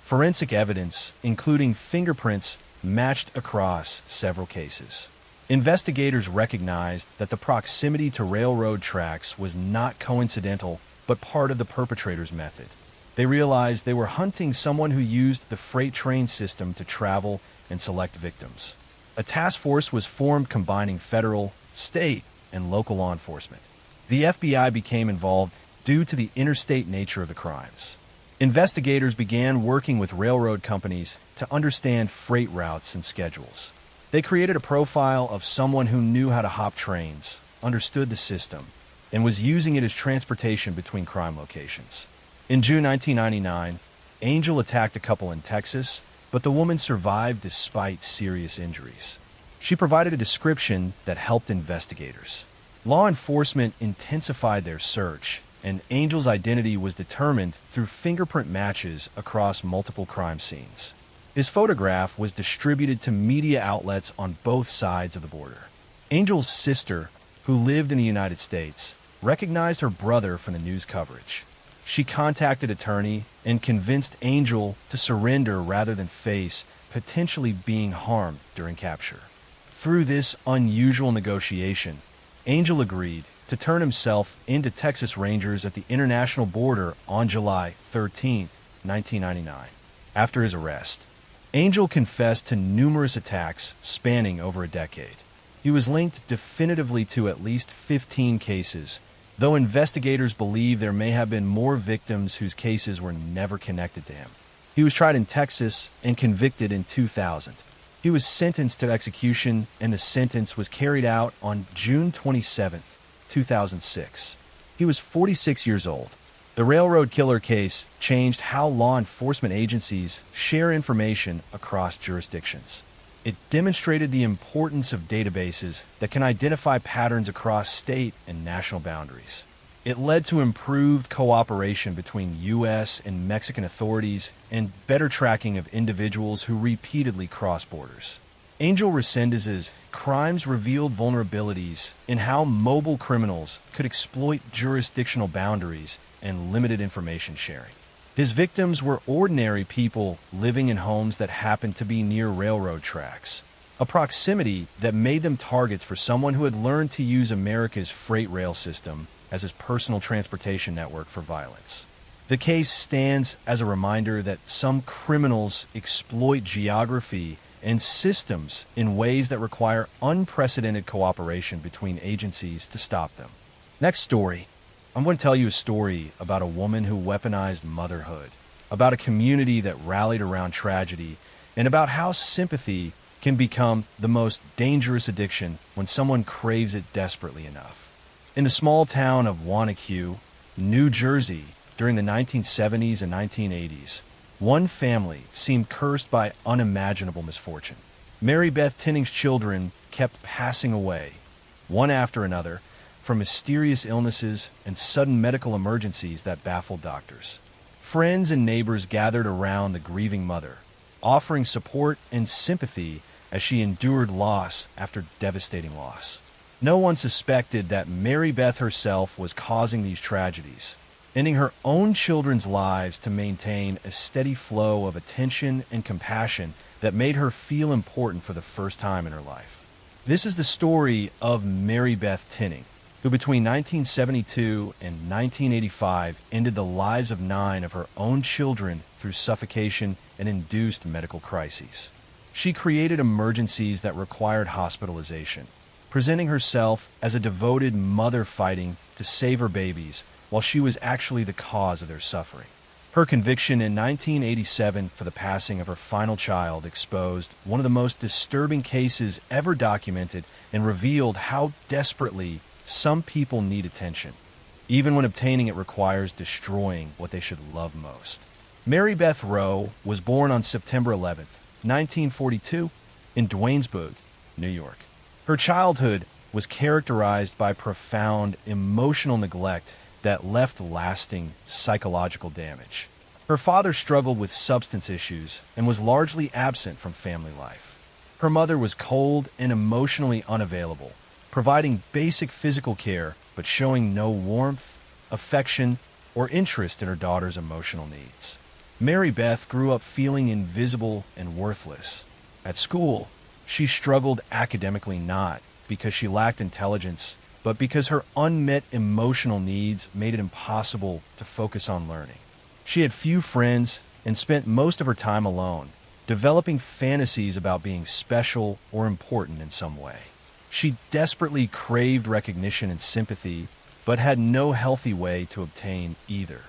Forensic evidence, including fingerprints, matched across several cases. Investigators recognized that the proximity to railroad tracks was not coincidental, but part of the perpetrator's method. They realized they were hunting someone who used the freight train system to travel and select victims. A task force was formed combining federal, state, and local law enforcement. The FBI became involved due to the interstate nature of the crimes. Investigators began working with railroad companies to understand freight routes and schedules. They created a profile of someone who knew how to hop trains, understood the system, and was using it as transportation between crime locations. In June 1999, Angel attacked a couple in Texas, but the woman survived despite serious injuries. She provided a description that helped investigators. Law enforcement intensified their search, and Angel's identity was determined through fingerprint matches across multiple crime scenes. His photograph was distributed to media outlets on both sides of the border. Angel's sister, who lived in the United States, recognized her brother from the news coverage. She contacted an attorney and convinced Angel to surrender rather than face potentially being harmed during capture. Through this unusual negotiation, Angel agreed to turn himself into Texas Rangers at the international border on July 13, 1999. After his arrest, Angel confessed to numerous attacks spanning over a decade. He was linked definitively to at least 15 cases, though investigators believe there may have been more victims whose cases were never connected to him. He was tried in Texas and convicted in 2000. He was sentenced to execution, and the sentence was carried out on June 27, 2006. He was 46 years old. The railroad killer case changed how law enforcement agencies share information across jurisdictions. It demonstrated the importance of databases that can identify patterns across state and national boundaries. It led to improved cooperation between U.S. and Mexican authorities and better tracking of individuals who repeatedly cross borders. Angel Resendez's crimes revealed vulnerabilities in how mobile criminals could exploit jurisdictional boundaries and limited information sharing. His victims were ordinary people living in homes that happened to be near railroad tracks, a proximity that made them targets for someone who had learned to use America's freight rail system as his personal transportation network for violence. The case stands as a reminder that some criminals exploit geography and systems in ways that require unprecedented cooperation between agencies to stop them. Next story. I'm going to tell you a story about a woman who weaponized motherhood, about a community that rallied around tragedy, and about how sympathy can become the most dangerous addiction when someone craves it desperately enough. In the small town of Wanacue, New Jersey, during the 1970s and 1980s, one family seemed cursed by unimaginable misfortune. Mary Beth Tinning's children kept passing away, one after another, from mysterious illnesses and sudden medical emergencies that baffled doctors. Friends and neighbors gathered around the grieving mother, offering support and sympathy as she endured loss after devastating loss. No one suspected that Mary Beth herself was causing these tragedies, ending her own children's lives to maintain a steady flow of attention and compassion that made her feel important for the first time in her life. This is the story of Mary Beth Tinning, who between 1972 and 1985 ended the lives of 9 of her own children through suffocation and induced medical crises. She created emergencies that required hospitalization, presenting herself as a devoted mother fighting to save her babies while she was actually the cause of their suffering. Her conviction in 1987 for the passing of her final child exposed one of the most disturbing cases ever documented and revealed how desperately some people need attention, even when obtaining it requires destroying what they should love most. Mary Beth Rowe was born on September 11th, 1942, in Duanesburg, New York. Her childhood was characterized by profound emotional neglect that left lasting psychological damage. Her father struggled with substance issues and was largely absent from family life. Her mother was cold and emotionally unavailable, providing basic physical care but showing no warmth, affection, or interest in her daughter's emotional needs. Mary Beth grew up feeling invisible and worthless. At school, she struggled academically not because she lacked intelligence, but because her unmet emotional needs made it impossible to focus on learning. She had few friends and spent most of her time alone, developing fantasies about being special or important in some way. She desperately craved recognition and sympathy, but had no healthy way to obtain either.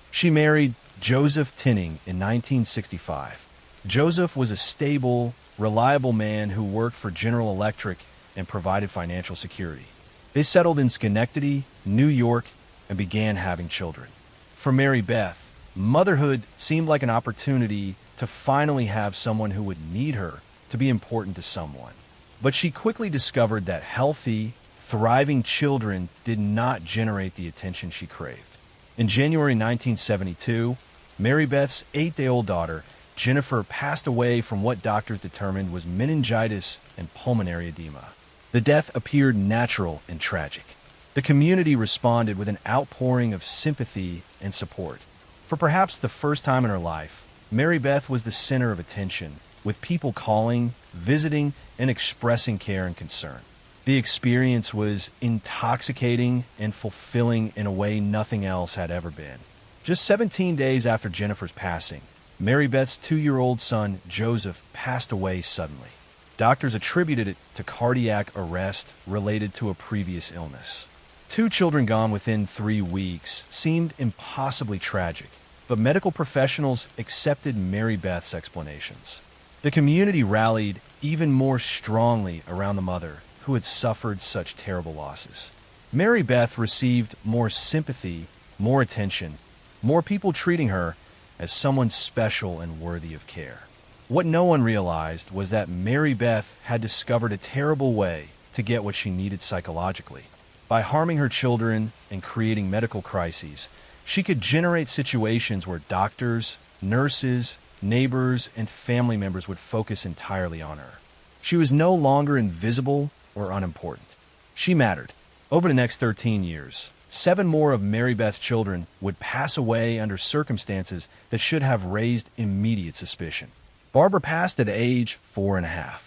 She married Joseph Tinning in 1965. Joseph was a stable, reliable man who worked for General Electric and provided financial security. They settled in Schenectady, New York, and began having children. For Mary Beth, motherhood seemed like an opportunity to finally have someone who would need her to be important to someone. But she quickly discovered that healthy, thriving children did not generate the attention she craved. In January 1972, Mary Beth's 8-day-old daughter, Jennifer, passed away from what doctors determined was meningitis and pulmonary edema. The death appeared natural and tragic. The community responded with an outpouring of sympathy and support. For perhaps the first time in her life, Mary Beth was the center of attention, with people calling, visiting, and expressing care and concern. The experience was intoxicating and fulfilling in a way nothing else had ever been. Just 17 days after Jennifer's passing, Mary Beth's 2-year-old son, Joseph, passed away suddenly. Doctors attributed it to cardiac arrest related to a previous illness. 2 children gone within 3 weeks seemed impossibly tragic, but medical professionals accepted Mary Beth's explanations. The community rallied even more strongly around the mother who had suffered such terrible losses. Mary Beth received more sympathy, more attention, more people treating her as someone special and worthy of care. What no one realized was that Mary Beth had discovered a terrible way to get what she needed psychologically. By harming her children and creating medical crises, she could generate situations where doctors, nurses, neighbors, and family members would focus entirely on her. She was no longer invisible or unimportant. She mattered. Over the next 13 years, 7 more of Mary Beth's children would pass away under circumstances that should have raised immediate suspicion. Barbara passed at age 4.5.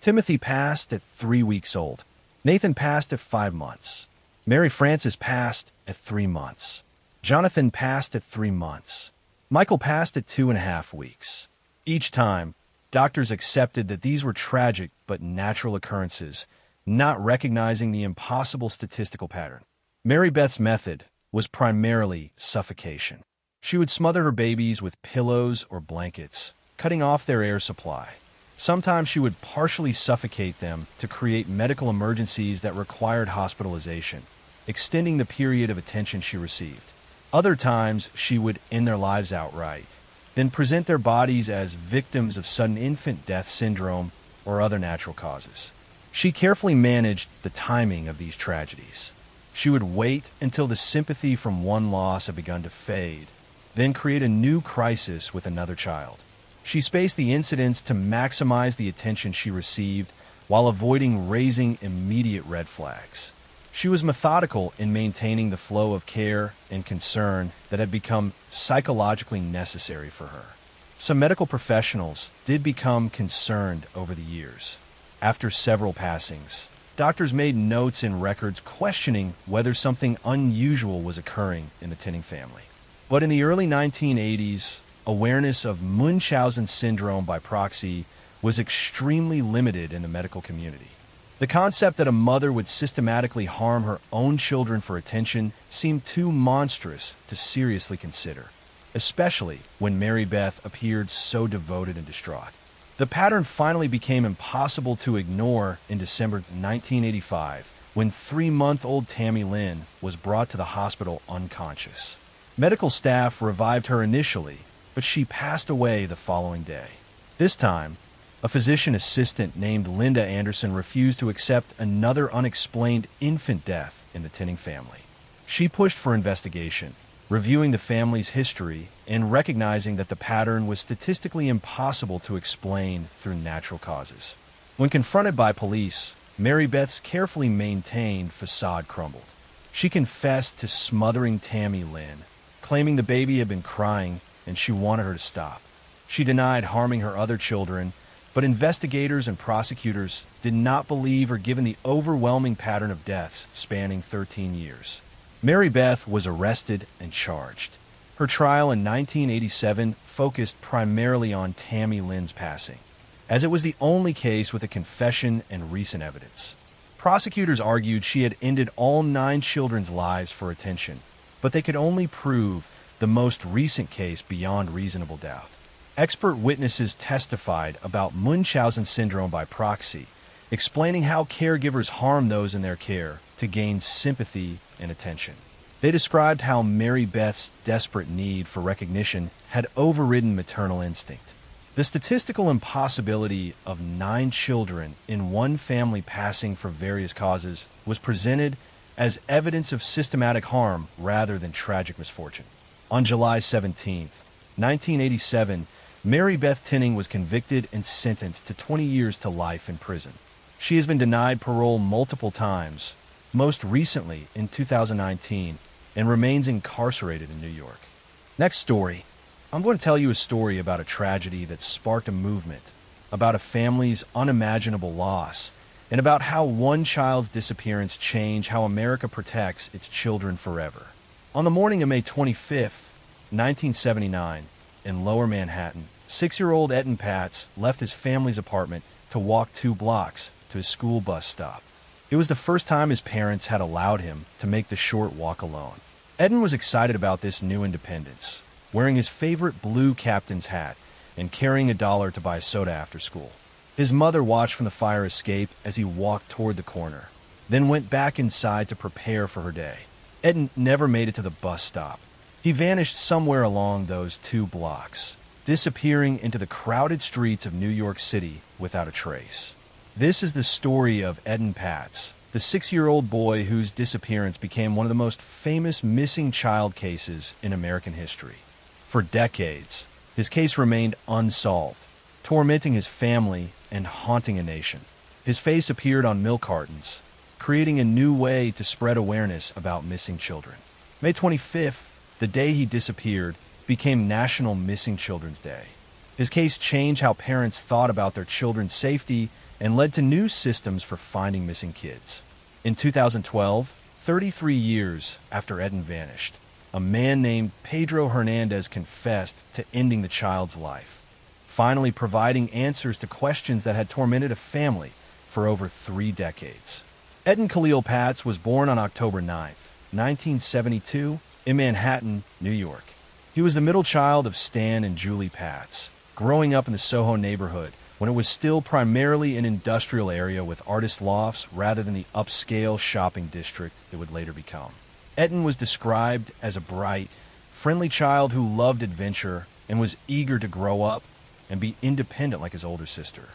Timothy passed at 3 weeks old. Nathan passed at 5 months. Mary Frances passed at 3 months. Jonathan passed at 3 months. Michael passed at 2.5 weeks. Each time, doctors accepted that these were tragic but natural occurrences, not recognizing the impossible statistical pattern. Mary Beth's method was primarily suffocation. She would smother her babies with pillows or blankets, cutting off their air supply. Sometimes she would partially suffocate them to create medical emergencies that required hospitalization, extending the period of attention she received. Other times, she would end their lives outright, then present their bodies as victims of sudden infant death syndrome or other natural causes. She carefully managed the timing of these tragedies. She would wait until the sympathy from one loss had begun to fade, then create a new crisis with another child. She spaced the incidents to maximize the attention she received while avoiding raising immediate red flags. She was methodical in maintaining the flow of care and concern that had become psychologically necessary for her. Some medical professionals did become concerned over the years. After several passings, doctors made notes in records questioning whether something unusual was occurring in the Tinning family. But in the early 1980s, awareness of Munchausen syndrome by proxy was extremely limited in the medical community. The concept that a mother would systematically harm her own children for attention seemed too monstrous to seriously consider, especially when Mary Beth appeared so devoted and distraught. The pattern finally became impossible to ignore in December 1985 when 3-month-old Tammy Lynn was brought to the hospital unconscious. Medical staff revived her initially, but she passed away the following day. This time, a physician assistant named Linda Anderson refused to accept another unexplained infant death in the Tinning family. She pushed for investigation, reviewing the family's history and recognizing that the pattern was statistically impossible to explain through natural causes. When confronted by police, Mary Beth's carefully maintained facade crumbled. She confessed to smothering Tammy Lynn, claiming the baby had been crying and she wanted her to stop. She denied harming her other children, but investigators and prosecutors did not believe her given the overwhelming pattern of deaths spanning 13 years. Mary Beth was arrested and charged. Her trial in 1987 focused primarily on Tammy Lynn's passing, as it was the only case with a confession and recent evidence. Prosecutors argued she had ended all 9 children's lives for attention, but they could only prove the most recent case beyond reasonable doubt. Expert witnesses testified about Munchausen syndrome by proxy, explaining how caregivers harm those in their care to gain sympathy and attention. They described how Mary Beth's desperate need for recognition had overridden maternal instinct. The statistical impossibility of 9 children in one family passing for various causes was presented as evidence of systematic harm rather than tragic misfortune. On July 17, 1987, Mary Beth Tinning was convicted and sentenced to 20 years to life in prison. She has been denied parole multiple times, most recently in 2019, and remains incarcerated in New York. Next story. I'm going to tell you a story about a tragedy that sparked a movement, about a family's unimaginable loss, and about how one child's disappearance changed how America protects its children forever. On the morning of May 25th, 1979, in Lower Manhattan, 6-year-old Etten Patz left his family's apartment to walk 2 blocks to his school bus stop. It was the first time his parents had allowed him to make the short walk alone. Etten was excited about this new independence, wearing his favorite blue captain's hat and carrying $1 to buy soda after school. His mother watched from the fire escape as he walked toward the corner, then went back inside to prepare for her day. Etten never made it to the bus stop. He vanished somewhere along those 2 blocks, disappearing into the crowded streets of New York City without a trace. This is the story of Etten Patz, the 6-year-old boy whose disappearance became one of the most famous missing child cases in American history. For decades, his case remained unsolved, tormenting his family and haunting a nation. His face appeared on milk cartons, creating a new way to spread awareness about missing children. May 25th, the day he disappeared, became National Missing Children's Day. His case changed how parents thought about their children's safety and led to new systems for finding missing kids. In 2012, 33 years after Etten vanished, a man named Pedro Hernandez confessed to ending the child's life, finally providing answers to questions that had tormented a family for over 3 decades. Etten Khalil Patz was born on October 9th, 1972, in Manhattan, New York. He was the middle child of Stan and Julie Patz, growing up in the Soho neighborhood when it was still primarily an industrial area with artist lofts rather than the upscale shopping district it would later become. Etten was described as a bright, friendly child who loved adventure and was eager to grow up and be independent like his older sister.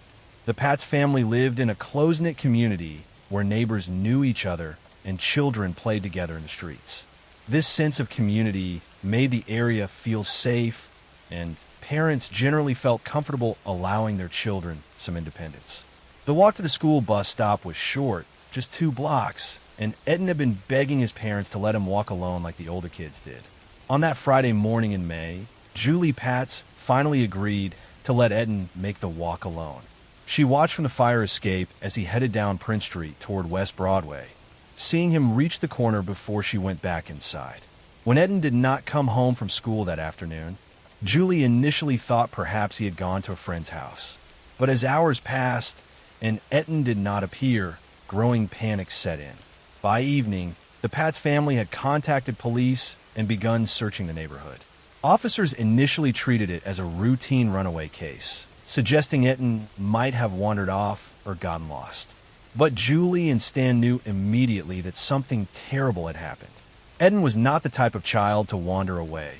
The Patz family lived in a close-knit community where neighbors knew each other and children played together in the streets. This sense of community made the area feel safe, and parents generally felt comfortable allowing their children some independence. The walk to the school bus stop was short, just 2 blocks, and Etten had been begging his parents to let him walk alone like the older kids did. On that Friday morning in May, Julie Patz finally agreed to let Etten make the walk alone. She watched from the fire escape as he headed down Prince Street toward West Broadway, seeing him reach the corner before she went back inside. When Etten did not come home from school that afternoon, Julie initially thought perhaps he had gone to a friend's house. But as hours passed and Etten did not appear, growing panic set in. By evening, the Patz family had contacted police and begun searching the neighborhood. Officers initially treated it as a routine runaway case, suggesting Etten might have wandered off or gotten lost. But Julie and Stan knew immediately that something terrible had happened. Etten was not the type of child to wander away,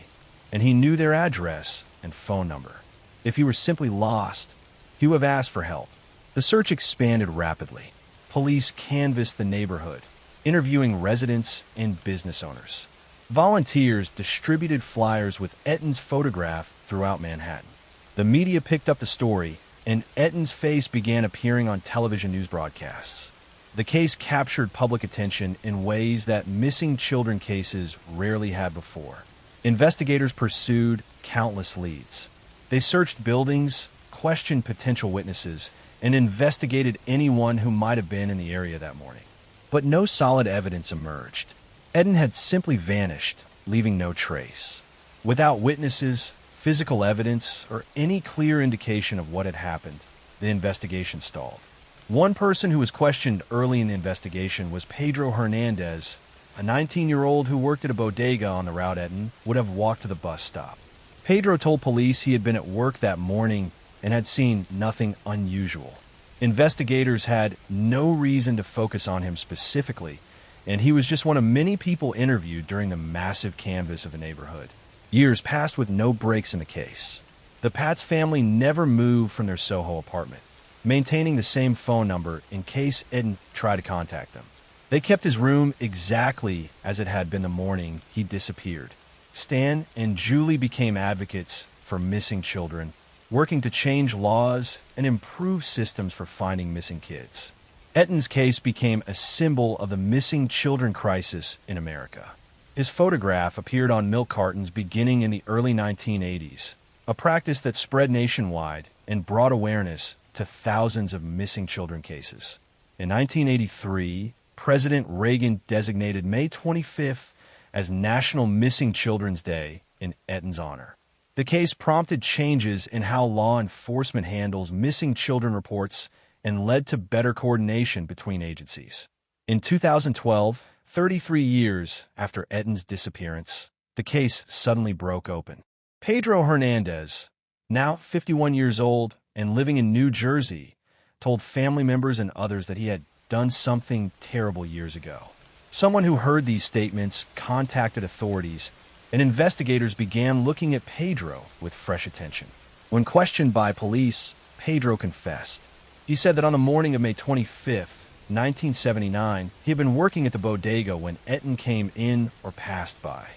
and he knew their address and phone number. If he were simply lost, he would have asked for help. The search expanded rapidly. Police canvassed the neighborhood, interviewing residents and business owners. Volunteers distributed flyers with Etten's photograph throughout Manhattan. The media picked up the story, and Etten's face began appearing on television news broadcasts. The case captured public attention in ways that missing children cases rarely had before. Investigators pursued countless leads. They searched buildings, questioned potential witnesses, and investigated anyone who might have been in the area that morning. But no solid evidence emerged. Etten had simply vanished, leaving no trace. Without witnesses, physical evidence, or any clear indication of what had happened, the investigation stalled. One person who was questioned early in the investigation was Pedro Hernandez, a 19-year-old who worked at a bodega on the route Etten would have walked to the bus stop. Pedro told police he had been at work that morning and had seen nothing unusual. Investigators had no reason to focus on him specifically, and he was just one of many people interviewed during the massive canvass of the neighborhood. Years passed with no breaks in the case. The Patz family never moved from their Soho apartment, maintaining the same phone number in case Etten tried to contact them. They kept his room exactly as it had been the morning he disappeared. Stan and Julie became advocates for missing children, working to change laws and improve systems for finding missing kids. Etten's case became a symbol of the missing children crisis in America. His photograph appeared on milk cartons beginning in the early 1980s, a practice that spread nationwide and brought awareness to thousands of missing children cases. In 1983, President Reagan designated May 25th as National Missing Children's Day in Etten's honor. The case prompted changes in how law enforcement handles missing children reports and led to better coordination between agencies. In 2012, 33 years after Etten's disappearance, the case suddenly broke open. Pedro Hernandez, now 51 years old and living in New Jersey, told family members and others that he had done something terrible years ago. Someone who heard these statements contacted authorities, and investigators began looking at Pedro with fresh attention. When questioned by police, Pedro confessed. He said that on the morning of May 25th, 1979, he had been working at the bodega when Etten came in or passed by.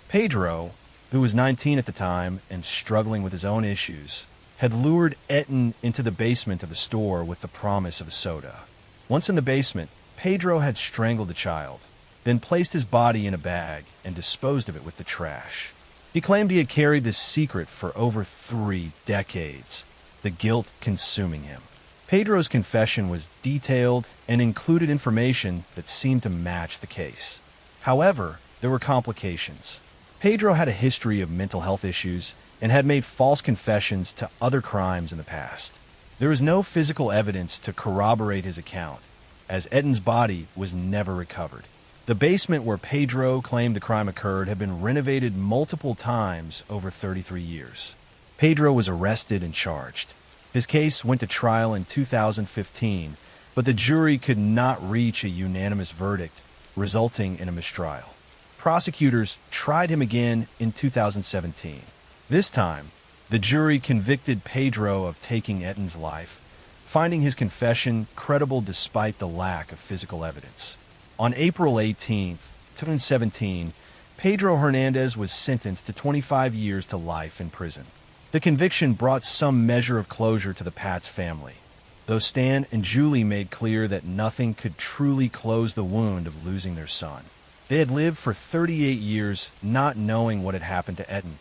Pedro, who was 19 at the time and struggling with his own issues, had lured Etten into the basement of the store with the promise of a soda. Once in the basement, Pedro had strangled the child, then placed his body in a bag and disposed of it with the trash. He claimed he had carried this secret for over 3 decades, the guilt consuming him. Pedro's confession was detailed and included information that seemed to match the case. However, there were complications. Pedro had a history of mental health issues and had made false confessions to other crimes in the past. There was no physical evidence to corroborate his account, as Etten's body was never recovered. The basement where Pedro claimed the crime occurred had been renovated multiple times over 33 years. Pedro was arrested and charged. His case went to trial in 2015, but the jury could not reach a unanimous verdict, resulting in a mistrial. Prosecutors tried him again in 2017. This time, the jury convicted Pedro of taking Etten's life, finding his confession credible despite the lack of physical evidence. On April 18, 2017, Pedro Hernandez was sentenced to 25 years to life in prison. The conviction brought some measure of closure to the Patz family, though Stan and Julie made clear that nothing could truly close the wound of losing their son. They had lived for 38 years not knowing what had happened to Etten,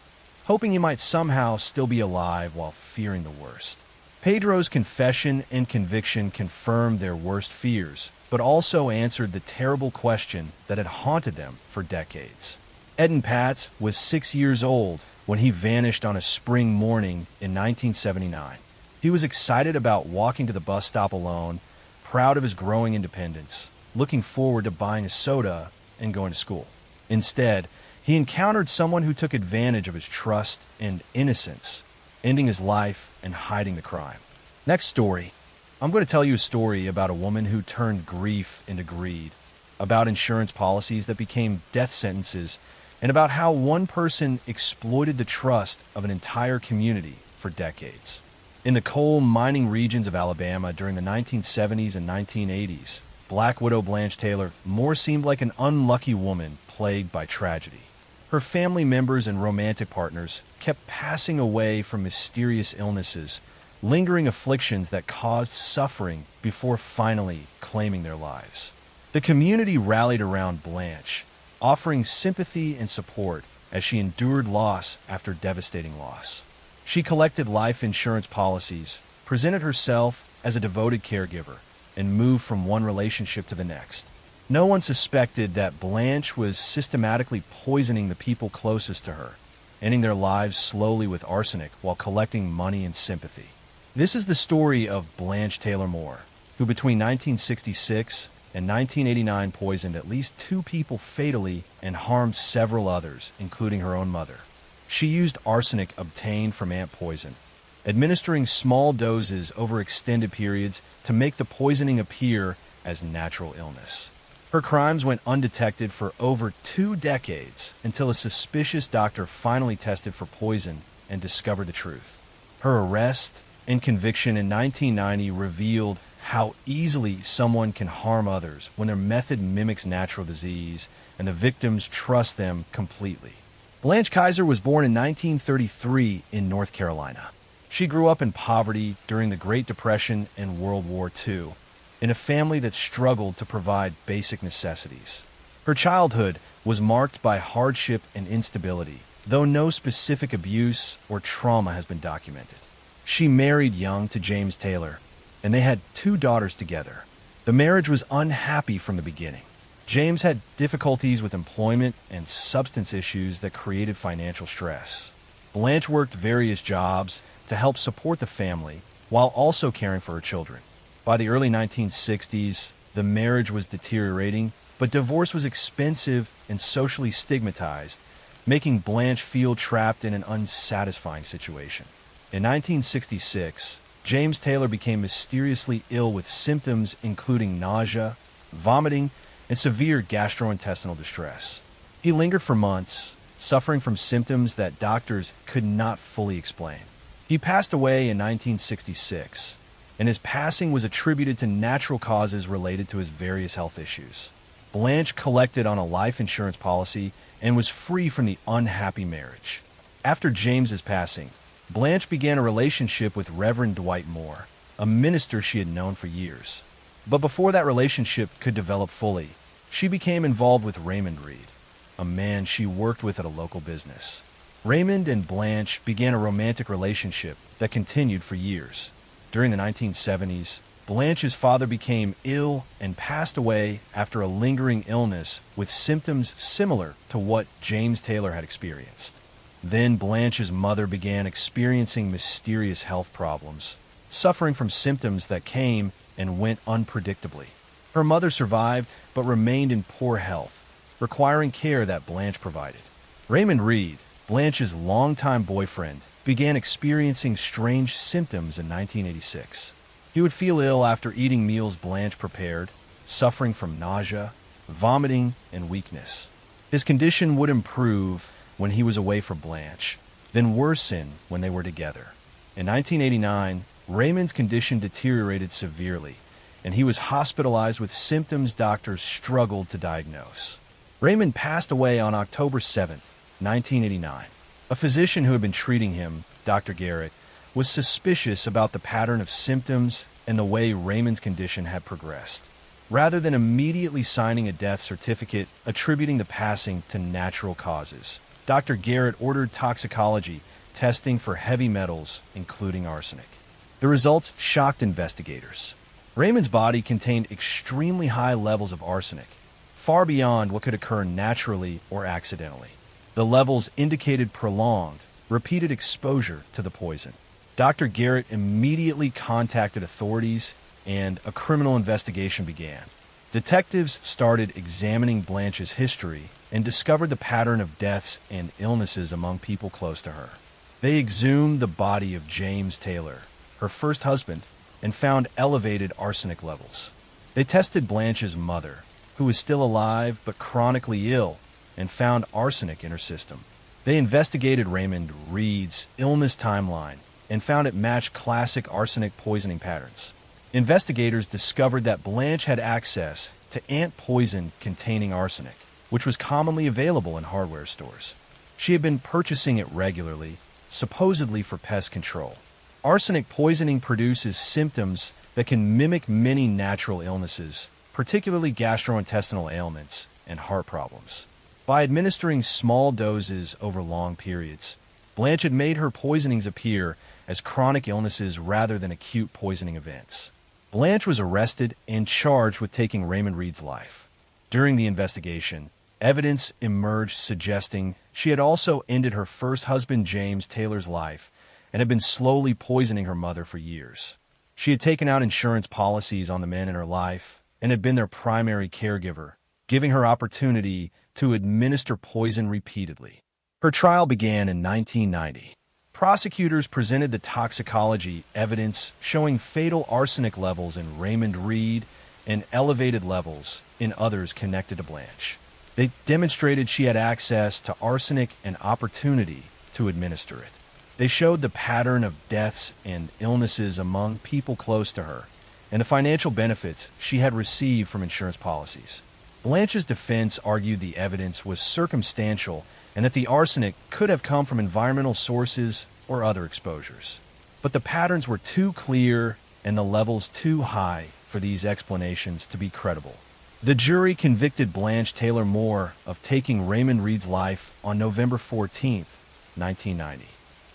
hoping he might somehow still be alive while fearing the worst. Pedro's confession and conviction confirmed their worst fears, but also answered the terrible question that had haunted them for decades. Etten Patz was 6 years old when he vanished on a spring morning in 1979. He was excited about walking to the bus stop alone, proud of his growing independence, looking forward to buying a soda and going to school. Instead, he encountered someone who took advantage of his trust and innocence, ending his life and hiding the crime. Next story. I'm going to tell you a story about a woman who turned grief into greed, about insurance policies that became death sentences, and about how one person exploited the trust of an entire community for decades. In the coal mining regions of Alabama during the 1970s and 1980s, Black Widow Blanche Taylor more seemed like an unlucky woman plagued by tragedy. Her family members and romantic partners kept passing away from mysterious illnesses, lingering afflictions that caused suffering before finally claiming their lives. The community rallied around Blanche, offering sympathy and support as she endured loss after devastating loss. She collected life insurance policies, presented herself as a devoted caregiver, and moved from one relationship to the next. No one suspected that Blanche was systematically poisoning the people closest to her, ending their lives slowly with arsenic while collecting money and sympathy. This is the story of Blanche Taylor Moore, who between 1966 and 1989 poisoned at least 2 people fatally and harmed several others, including her own mother. She used arsenic obtained from ant poison, administering small doses over extended periods to make the poisoning appear as natural illness. Her crimes went undetected for over 2 decades until a suspicious doctor finally tested for poison and discovered the truth. Her arrest and conviction in 1990 revealed how easily someone can harm others when their method mimics natural disease and the victims trust them completely. Blanche Kaiser was born in 1933 in North Carolina. She grew up in poverty during the Great Depression and World War II, in a family that struggled to provide basic necessities. Her childhood was marked by hardship and instability, though no specific abuse or trauma has been documented. She married young to James Taylor, and they had 2 daughters together. The marriage was unhappy from the beginning. James had difficulties with employment and substance issues that created financial stress. Blanche worked various jobs to help support the family while also caring for her children. By the early 1960s, the marriage was deteriorating, but divorce was expensive and socially stigmatized, making Blanche feel trapped in an unsatisfying situation. In 1966, James Taylor became mysteriously ill with symptoms including nausea, vomiting, and severe gastrointestinal distress. He lingered for months, suffering from symptoms that doctors could not fully explain. He passed away in 1966, and his passing was attributed to natural causes related to his various health issues. Blanche collected on a life insurance policy and was free from the unhappy marriage. After James's passing, Blanche began a relationship with Reverend Dwight Moore, a minister she had known for years. But before that relationship could develop fully, she became involved with Raymond Reed, a man she worked with at a local business. Raymond and Blanche began a romantic relationship that continued for years. During the 1970s, Blanche's father became ill and passed away after a lingering illness with symptoms similar to what James Taylor had experienced. Then Blanche's mother began experiencing mysterious health problems, suffering from symptoms that came and went unpredictably. Her mother survived but remained in poor health, requiring care that Blanche provided. Raymond Reed, Blanche's longtime boyfriend, began experiencing strange symptoms in 1986. He would feel ill after eating meals Blanche prepared, suffering from nausea, vomiting, and weakness. His condition would improve when he was away from Blanche, then worsen when they were together. In 1989, Raymond's condition deteriorated severely, and he was hospitalized with symptoms doctors struggled to diagnose. Raymond passed away on October 7, 1989. A physician who had been treating him, Dr. Garrett, was suspicious about the pattern of symptoms and the way Raymond's condition had progressed. Rather than immediately signing a death certificate attributing the passing to natural causes, Dr. Garrett ordered toxicology testing for heavy metals, including arsenic. The results shocked investigators. Raymond's body contained extremely high levels of arsenic, far beyond what could occur naturally or accidentally. The levels indicated prolonged, repeated exposure to the poison. Dr. Garrett immediately contacted authorities, and a criminal investigation began. Detectives started examining Blanche's history and discovered the pattern of deaths and illnesses among people close to her. They exhumed the body of James Taylor, her first husband, and found elevated arsenic levels. They tested Blanche's mother, who was still alive but chronically ill, and found arsenic in her system. They investigated Raymond Reed's illness timeline and found it matched classic arsenic poisoning patterns. Investigators discovered that Blanche had access to ant poison containing arsenic, which was commonly available in hardware stores. She had been purchasing it regularly, supposedly for pest control. Arsenic poisoning produces symptoms that can mimic many natural illnesses, particularly gastrointestinal ailments and heart problems. By administering small doses over long periods, Blanche had made her poisonings appear as chronic illnesses rather than acute poisoning events. Blanche was arrested and charged with taking Raymond Reed's life. During the investigation, evidence emerged suggesting she had also ended her first husband James Taylor's life and had been slowly poisoning her mother for years. She had taken out insurance policies on the men in her life and had been their primary caregiver, giving her opportunity to administer poison repeatedly. Her trial began in 1990. Prosecutors presented the toxicology evidence showing fatal arsenic levels in Raymond Reed and elevated levels in others connected to Blanche. They demonstrated she had access to arsenic and opportunity to administer it. They showed the pattern of deaths and illnesses among people close to her, and the financial benefits she had received from insurance policies. Blanche's defense argued the evidence was circumstantial and that the arsenic could have come from environmental sources or other exposures. But the patterns were too clear and the levels too high for these explanations to be credible. The jury convicted Blanche Taylor Moore of taking Raymond Reed's life on November 14, 1990.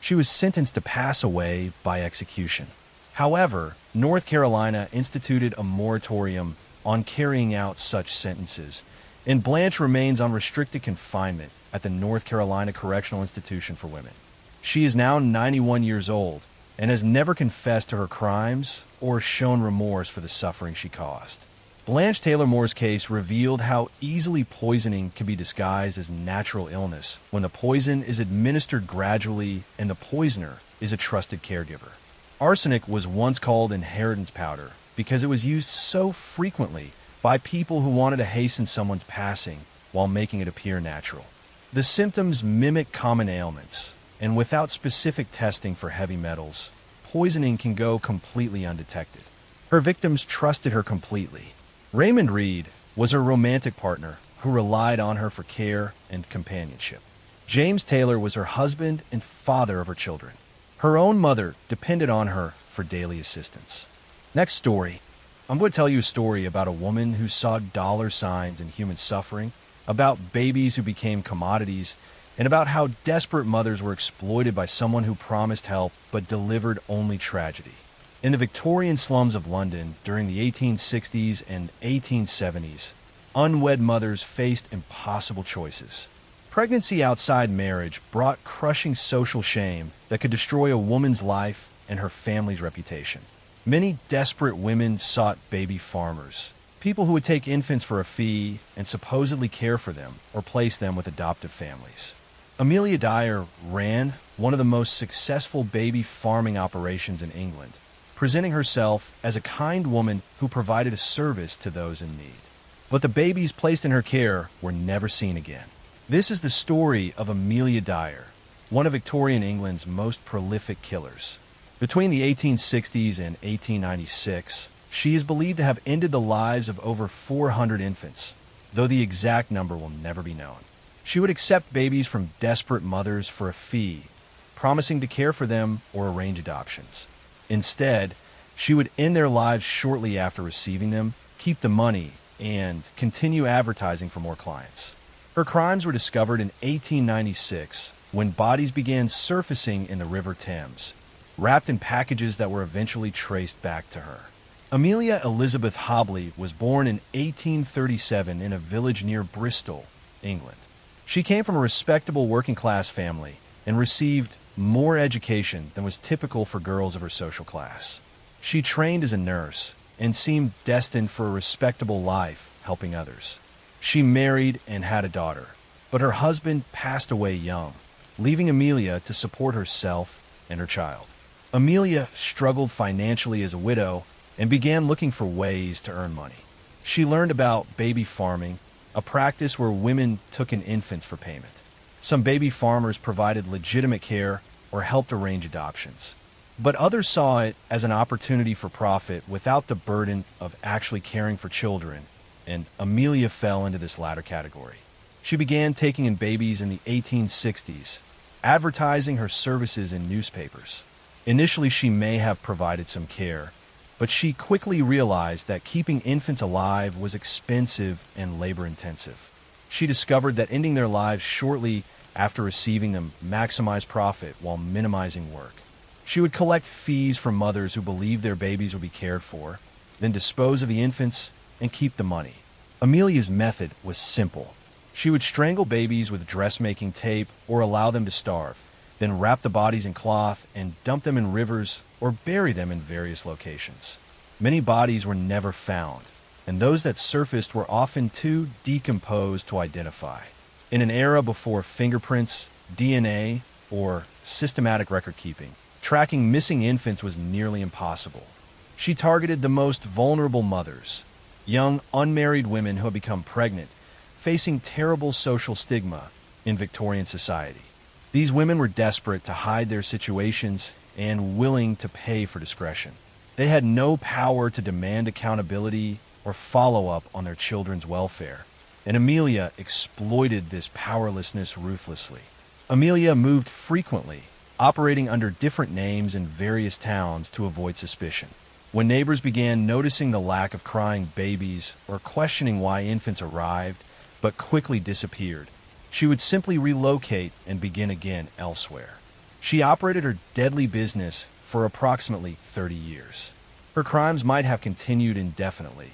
She was sentenced to pass away by execution. However, North Carolina instituted a moratorium on carrying out such sentences, and Blanche remains on restricted confinement at the North Carolina Correctional Institution for Women. She is now 91 years old and has never confessed to her crimes or shown remorse for the suffering she caused. Blanche Taylor Moore's case revealed how easily poisoning can be disguised as natural illness when the poison is administered gradually and the poisoner is a trusted caregiver. Arsenic was once called inheritance powder because it was used so frequently by people who wanted to hasten someone's passing while making it appear natural. The symptoms mimic common ailments, and without specific testing for heavy metals, poisoning can go completely undetected. Her victims trusted her completely. Raymond Reed was her romantic partner who relied on her for care and companionship. James Taylor was her husband and father of her children. Her own mother depended on her for daily assistance. Next story. I'm going to tell you a story about a woman who saw dollar signs in human suffering, about babies who became commodities, and about how desperate mothers were exploited by someone who promised help but delivered only tragedy. In the Victorian slums of London during the 1860s and 1870s, unwed mothers faced impossible choices. Pregnancy outside marriage brought crushing social shame that could destroy a woman's life and her family's reputation. Many desperate women sought baby farmers, people who would take infants for a fee and supposedly care for them or place them with adoptive families. Amelia Dyer ran one of the most successful baby farming operations in England, presenting herself as a kind woman who provided a service to those in need. But the babies placed in her care were never seen again. This is the story of Amelia Dyer, one of Victorian England's most prolific killers. Between the 1860s and 1896, she is believed to have ended the lives of over 400 infants, though the exact number will never be known. She would accept babies from desperate mothers for a fee, promising to care for them or arrange adoptions. Instead, she would end their lives shortly after receiving them, keep the money, and continue advertising for more clients. Her crimes were discovered in 1896 when bodies began surfacing in the River Thames, wrapped in packages that were eventually traced back to her. Amelia Elizabeth Hobley was born in 1837 in a village near Bristol, England. She came from a respectable working-class family and received more education than was typical for girls of her social class. She trained as a nurse and seemed destined for a respectable life helping others. She married and had a daughter, but her husband passed away young, leaving Amelia to support herself and her child. Amelia struggled financially as a widow and began looking for ways to earn money. She learned about baby farming, a practice where women took in infants for payment. Some baby farmers provided legitimate care or helped arrange adoptions, but others saw it as an opportunity for profit without the burden of actually caring for children, and Amelia fell into this latter category. She began taking in babies in the 1860s, advertising her services in newspapers. Initially, she may have provided some care, but she quickly realized that keeping infants alive was expensive and labor-intensive. She discovered that ending their lives shortly after receiving them maximized profit while minimizing work. She would collect fees from mothers who believed their babies would be cared for, then dispose of the infants and keep the money. Amelia's method was simple. She would strangle babies with dressmaking tape or allow them to starve, then wrap the bodies in cloth and dump them in rivers or bury them in various locations. Many bodies were never found, and those that surfaced were often too decomposed to identify. In an era before fingerprints, DNA, or systematic record keeping, tracking missing infants was nearly impossible. She targeted the most vulnerable mothers, young unmarried women who had become pregnant, facing terrible social stigma in Victorian society. These women were desperate to hide their situations and willing to pay for discretion. They had no power to demand accountability or follow up on their children's welfare, and Amelia exploited this powerlessness ruthlessly. Amelia moved frequently, operating under different names in various towns to avoid suspicion. When neighbors began noticing the lack of crying babies or questioning why infants arrived but quickly disappeared, she would simply relocate and begin again elsewhere. She operated her deadly business for approximately 30 years. Her crimes might have continued indefinitely,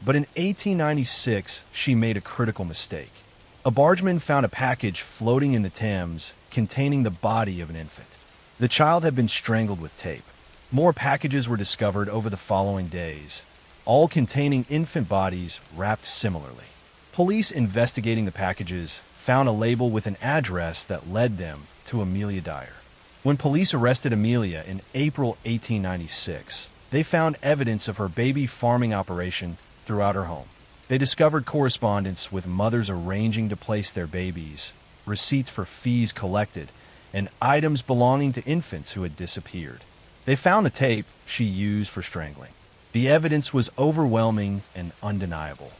but in 1896 she made a critical mistake. A bargeman found a package floating in the Thames containing the body of an infant. The child had been strangled with tape. More packages were discovered over the following days, all containing infant bodies wrapped similarly. Police investigating the packages found a label with an address that led them to Amelia Dyer. When police arrested Amelia in April 1896, they found evidence of her baby farming operation throughout her home. They discovered correspondence with mothers arranging to place their babies, receipts for fees collected, and items belonging to infants who had disappeared. They found the tape she used for strangling. The evidence was overwhelming and undeniable.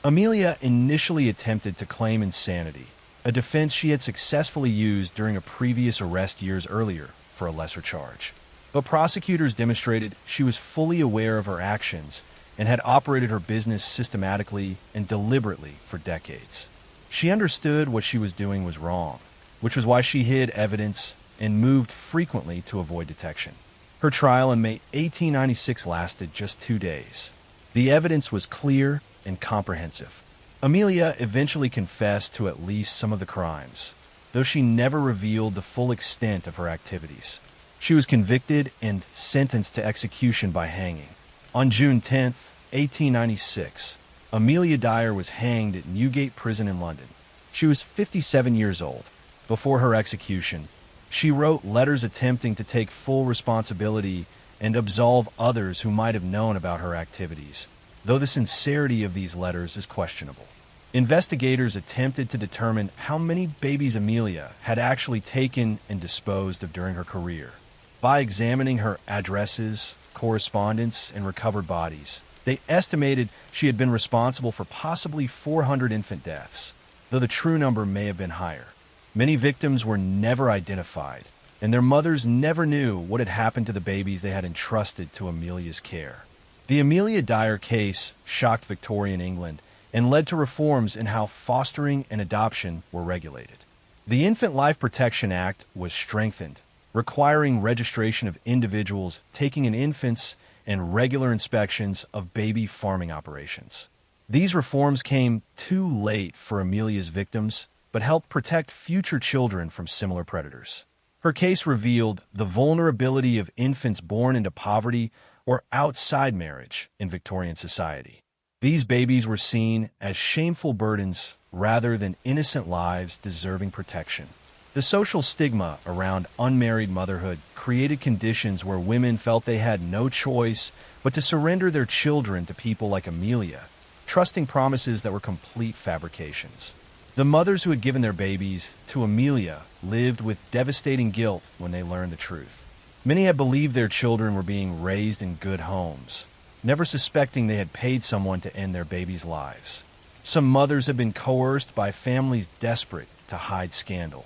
Amelia initially attempted to claim insanity, a defense she had successfully used during a previous arrest years earlier for a lesser charge. But prosecutors demonstrated she was fully aware of her actions and had operated her business systematically and deliberately for decades. She understood what she was doing was wrong, which was why she hid evidence and moved frequently to avoid detection. Her trial in May 1896 lasted just 2 days. The evidence was clear and comprehensive. Amelia eventually confessed to at least some of the crimes, though she never revealed the full extent of her activities. She was convicted and sentenced to execution by hanging. On June 10, 1896, Amelia Dyer was hanged at Newgate Prison in London. She was 57 years old. Before her execution, she wrote letters attempting to take full responsibility and absolve others who might have known about her activities, though the sincerity of these letters is questionable. Investigators attempted to determine how many babies Amelia had actually taken and disposed of during her career. By examining her addresses, correspondence, and recovered bodies, they estimated she had been responsible for possibly 400 infant deaths, though the true number may have been higher. Many victims were never identified, and their mothers never knew what had happened to the babies they had entrusted to Amelia's care. The Amelia Dyer case shocked Victorian England and led to reforms in how fostering and adoption were regulated. The Infant Life Protection Act was strengthened, requiring registration of individuals taking in infants and regular inspections of baby farming operations. These reforms came too late for Amelia's victims, but helped protect future children from similar predators. Her case revealed the vulnerability of infants born into poverty or outside marriage in Victorian society. These babies were seen as shameful burdens rather than innocent lives deserving protection. The social stigma around unmarried motherhood created conditions where women felt they had no choice but to surrender their children to people like Amelia, trusting promises that were complete fabrications. The mothers who had given their babies to Amelia lived with devastating guilt when they learned the truth. Many had believed their children were being raised in good homes, never suspecting they had paid someone to end their babies' lives. Some mothers had been coerced by families desperate to hide scandal,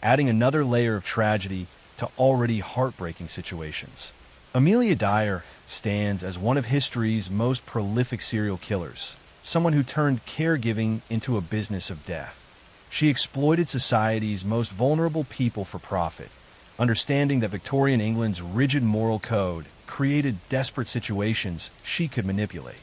adding another layer of tragedy to already heartbreaking situations. Amelia Dyer stands as one of history's most prolific serial killers, someone who turned caregiving into a business of death. She exploited society's most vulnerable people for profit, understanding that Victorian England's rigid moral code created desperate situations she could manipulate.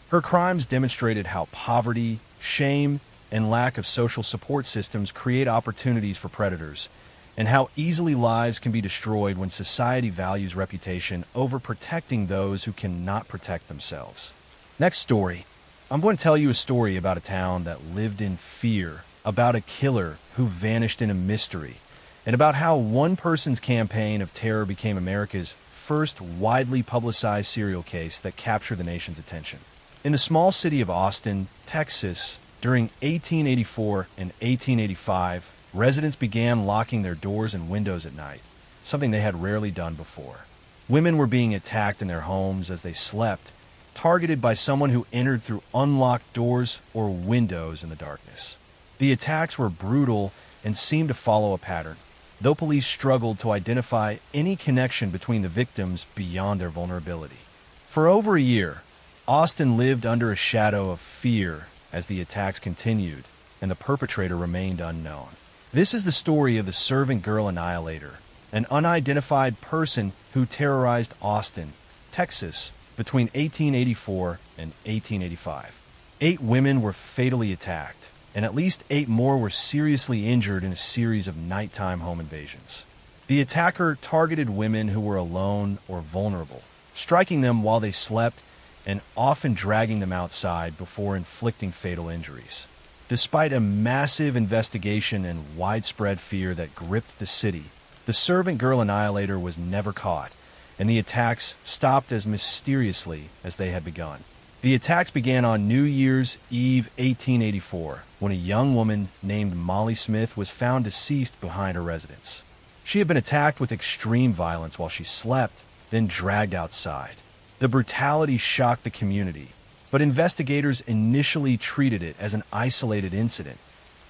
Her crimes demonstrated how poverty, shame, and lack of social support systems create opportunities for predators, and how easily lives can be destroyed when society values reputation over protecting those who cannot protect themselves. Next story. I'm going to tell you a story about a town that lived in fear, about a killer who vanished in a mystery, and about how one person's campaign of terror became America's first widely publicized serial case that captured the nation's attention. In the small city of Austin, Texas, during 1884 and 1885, Residents began locking their doors and windows at night, something they had rarely done before. Women were being attacked in their homes as they slept, targeted by someone who entered through unlocked doors or windows in the darkness. The attacks were brutal and seemed to follow a pattern, though police struggled to identify any connection between the victims beyond their vulnerability. For over a year, Austin lived under a shadow of fear as the attacks continued and the perpetrator remained unknown. This is the story of the servant girl annihilator, an unidentified person who terrorized Austin, Texas, between 1884 and 1885. 8 women were fatally attacked, and at least 8 more were seriously injured in a series of nighttime home invasions. The attacker targeted women who were alone or vulnerable, striking them while they slept and often dragging them outside before inflicting fatal injuries. Despite a massive investigation and widespread fear that gripped the city, the servant girl annihilator was never caught, and the attacks stopped as mysteriously as they had begun. The attacks began on New Year's Eve 1884, when a young woman named Molly Smith was found deceased behind her residence. She had been attacked with extreme violence while she slept, then dragged outside. The brutality shocked the community, but investigators initially treated it as an isolated incident,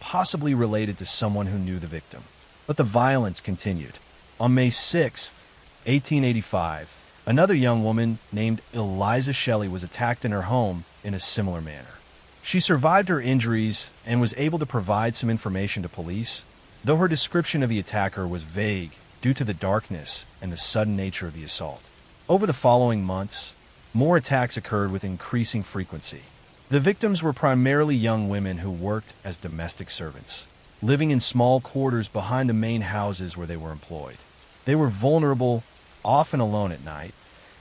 possibly related to someone who knew the victim. But the violence continued. On May 6, 1885, another young woman named Eliza Shelley was attacked in her home in a similar manner. She survived her injuries and was able to provide some information to police, though her description of the attacker was vague due to the darkness and the sudden nature of the assault. Over the following months, more attacks occurred with increasing frequency. The victims were primarily young women who worked as domestic servants, living in small quarters behind the main houses where they were employed. They were vulnerable, often alone at night,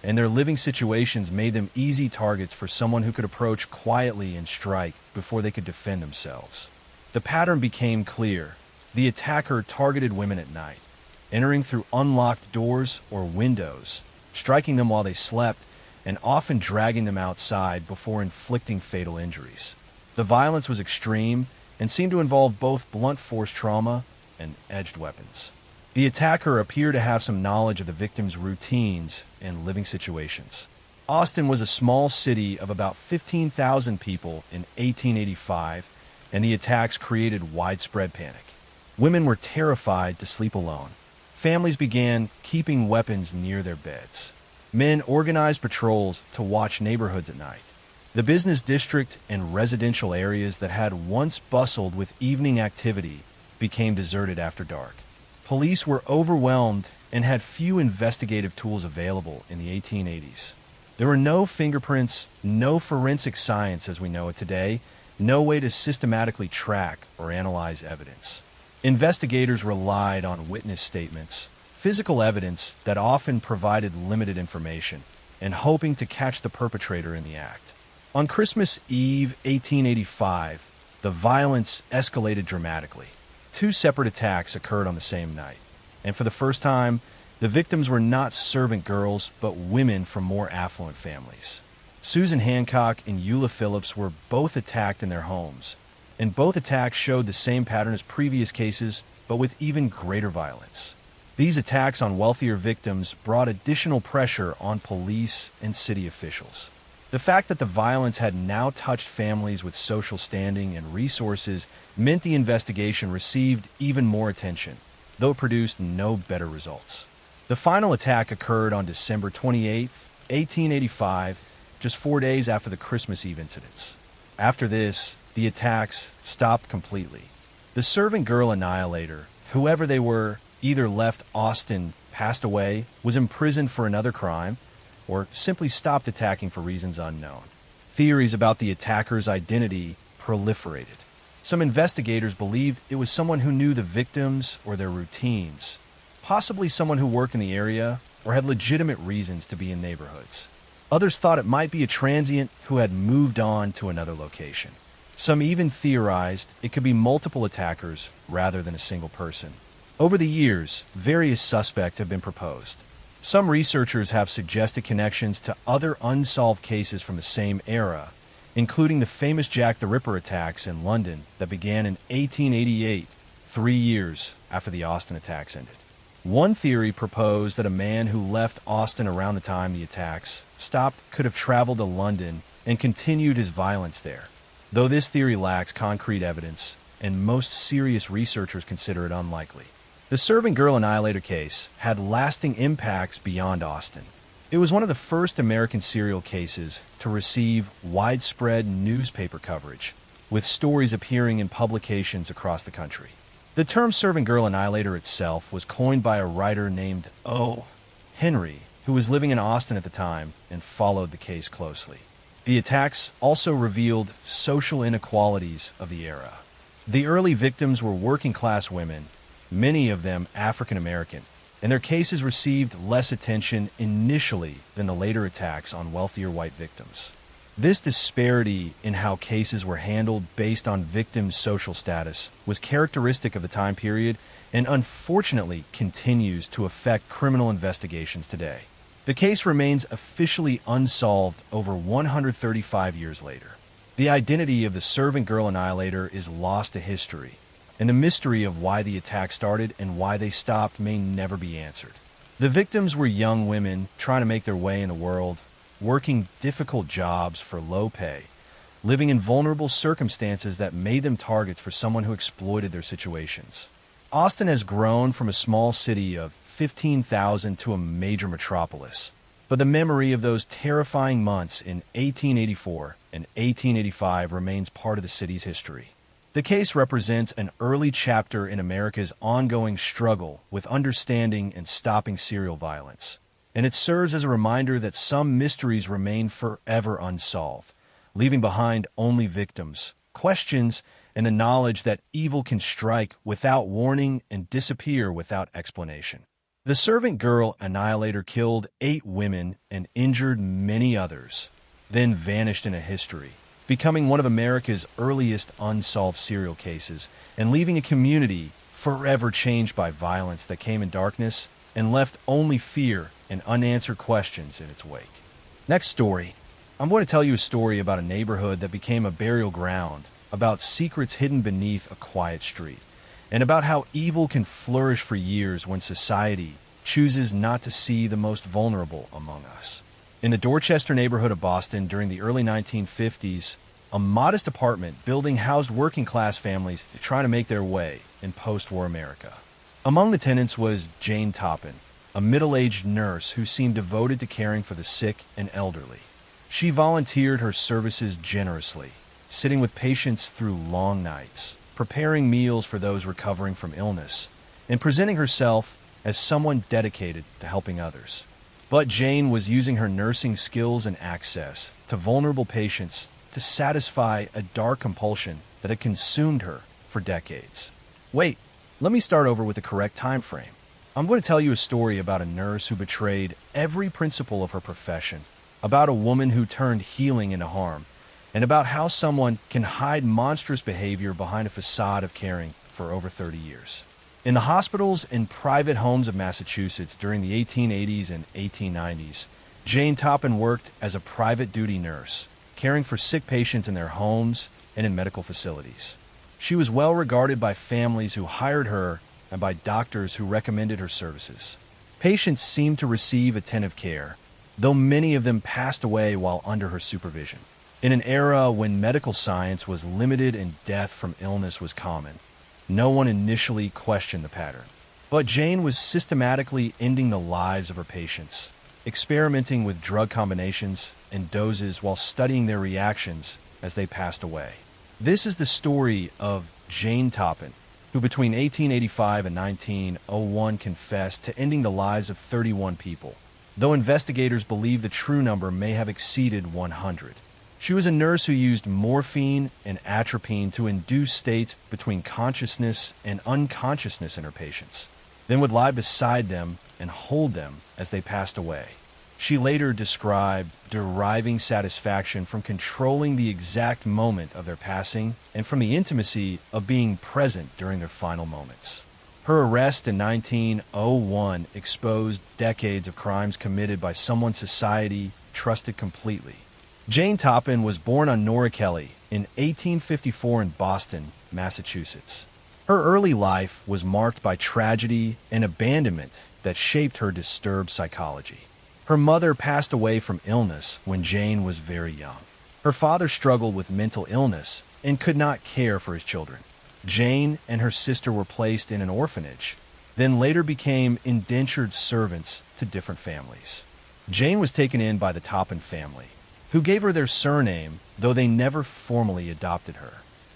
and their living situations made them easy targets for someone who could approach quietly and strike before they could defend themselves. The pattern became clear. The attacker targeted women at night, entering through unlocked doors or windows, striking them while they slept, and often dragging them outside before inflicting fatal injuries. The violence was extreme and seemed to involve both blunt force trauma and edged weapons. The attacker appeared to have some knowledge of the victim's routines and living situations. Austin was a small city of about 15,000 people in 1885, and the attacks created widespread panic. Women were terrified to sleep alone. Families began keeping weapons near their beds. Men organized patrols to watch neighborhoods at night. The business district and residential areas that had once bustled with evening activity became deserted after dark. Police were overwhelmed and had few investigative tools available in the 1880s. There were no fingerprints, no forensic science as we know it today, no way to systematically track or analyze evidence. Investigators relied on witness statements, physical evidence that often provided limited information, and hoping to catch the perpetrator in the act. On Christmas Eve 1885, the violence escalated dramatically. 2 separate attacks occurred on the same night, and for the first time, the victims were not servant girls, but women from more affluent families. Susan Hancock and Eula Phillips were both attacked in their homes, and both attacks showed the same pattern as previous cases, but with even greater violence. These attacks on wealthier victims brought additional pressure on police and city officials. The fact that the violence had now touched families with social standing and resources meant the investigation received even more attention, though it produced no better results. The final attack occurred on December 28, 1885, just 4 days after the Christmas Eve incidents. After this, the attacks stopped completely. The servant girl annihilator, whoever they were, either left Austin, passed away, was imprisoned for another crime, or simply stopped attacking for reasons unknown. Theories about the attacker's identity proliferated. Some investigators believed it was someone who knew the victims or their routines, possibly someone who worked in the area or had legitimate reasons to be in neighborhoods. Others thought it might be a transient who had moved on to another location. Some even theorized it could be multiple attackers rather than a single person. Over the years, various suspects have been proposed. Some researchers have suggested connections to other unsolved cases from the same era, including the famous Jack the Ripper attacks in London that began in 1888, 3 years after the Austin attacks ended. One theory proposed that a man who left Austin around the time the attacks stopped could have traveled to London and continued his violence there, though this theory lacks concrete evidence, and most serious researchers consider it unlikely. The Serving Girl Annihilator case had lasting impacts beyond Austin. It was one of the first American serial cases to receive widespread newspaper coverage, with stories appearing in publications across the country. The term Serving Girl Annihilator itself was coined by a writer named O. Henry, who was living in Austin at the time and followed the case closely. The attacks also revealed social inequalities of the era. The early victims were working-class women, many of them African American, and their cases received less attention initially than the later attacks on wealthier white victims. This disparity in how cases were handled based on victims' social status was characteristic of the time period and unfortunately continues to affect criminal investigations today. The case remains officially unsolved over 135 years later. The identity of the Serving Girl Annihilator is lost to history, and the mystery of why the attack started and why they stopped may never be answered. The victims were young women trying to make their way in the world, working difficult jobs for low pay, living in vulnerable circumstances that made them targets for someone who exploited their situations. Austin has grown from a small city of 15,000 to a major metropolis, but the memory of those terrifying months in 1884 and 1885 remains part of the city's history. The case represents an early chapter in America's ongoing struggle with understanding and stopping serial violence, and it serves as a reminder that some mysteries remain forever unsolved, leaving behind only victims, questions, and the knowledge that evil can strike without warning and disappear without explanation. The Serving Girl Annihilator killed 8 women and injured many others, then vanished into history, becoming one of America's earliest unsolved serial cases and leaving a community forever changed by violence that came in darkness and left only fear and unanswered questions in its wake. Next story. I'm going to tell you a story about a neighborhood that became a burial ground, about secrets hidden beneath a quiet street, and about how evil can flourish for years when society chooses not to see the most vulnerable among us. In the Dorchester neighborhood of Boston during the early 1950s, a modest apartment building housed working-class families trying to make their way in post-war America. Among the tenants was Jane Toppin, a middle-aged nurse who seemed devoted to caring for the sick and elderly. She volunteered her services generously, sitting with patients through long nights, preparing meals for those recovering from illness, and presenting herself as someone dedicated to helping others. But Jane was using her nursing skills and access to vulnerable patients to satisfy a dark compulsion that had consumed her for decades. Wait, let me start over with the correct time frame. I'm going to tell you a story about a nurse who betrayed every principle of her profession, about a woman who turned healing into harm, and about how someone can hide monstrous behavior behind a facade of caring for over 30 years. In the hospitals and private homes of Massachusetts during the 1880s and 1890s, Jane Toppin worked as a private duty nurse, caring for sick patients in their homes and in medical facilities. She was well regarded by families who hired her and by doctors who recommended her services. Patients seemed to receive attentive care, though many of them passed away while under her supervision. In an era when medical science was limited and death from illness was common, no one initially questioned the pattern. But Jane was systematically ending the lives of her patients, experimenting with drug combinations and doses while studying their reactions as they passed away. This is the story of Jane Toppin, who between 1885 and 1901 confessed to ending the lives of 31 people, though investigators believe the true number may have exceeded 100. She was a nurse who used morphine and atropine to induce states between consciousness and unconsciousness in her patients, then would lie beside them and hold them as they passed away. She later described deriving satisfaction from controlling the exact moment of their passing and from the intimacy of being present during their final moments. Her arrest in 1901 exposed decades of crimes committed by someone society trusted completely. Jane Toppin was born on Nora Kelly in 1854 in Boston, Massachusetts. Her early life was marked by tragedy and abandonment that shaped her disturbed psychology. Her mother passed away from illness when Jane was very young. Her father struggled with mental illness and could not care for his children. Jane and her sister were placed in an orphanage, then later became indentured servants to different families. Jane was taken in by the Toppin family, who gave her their surname, though they never formally adopted her.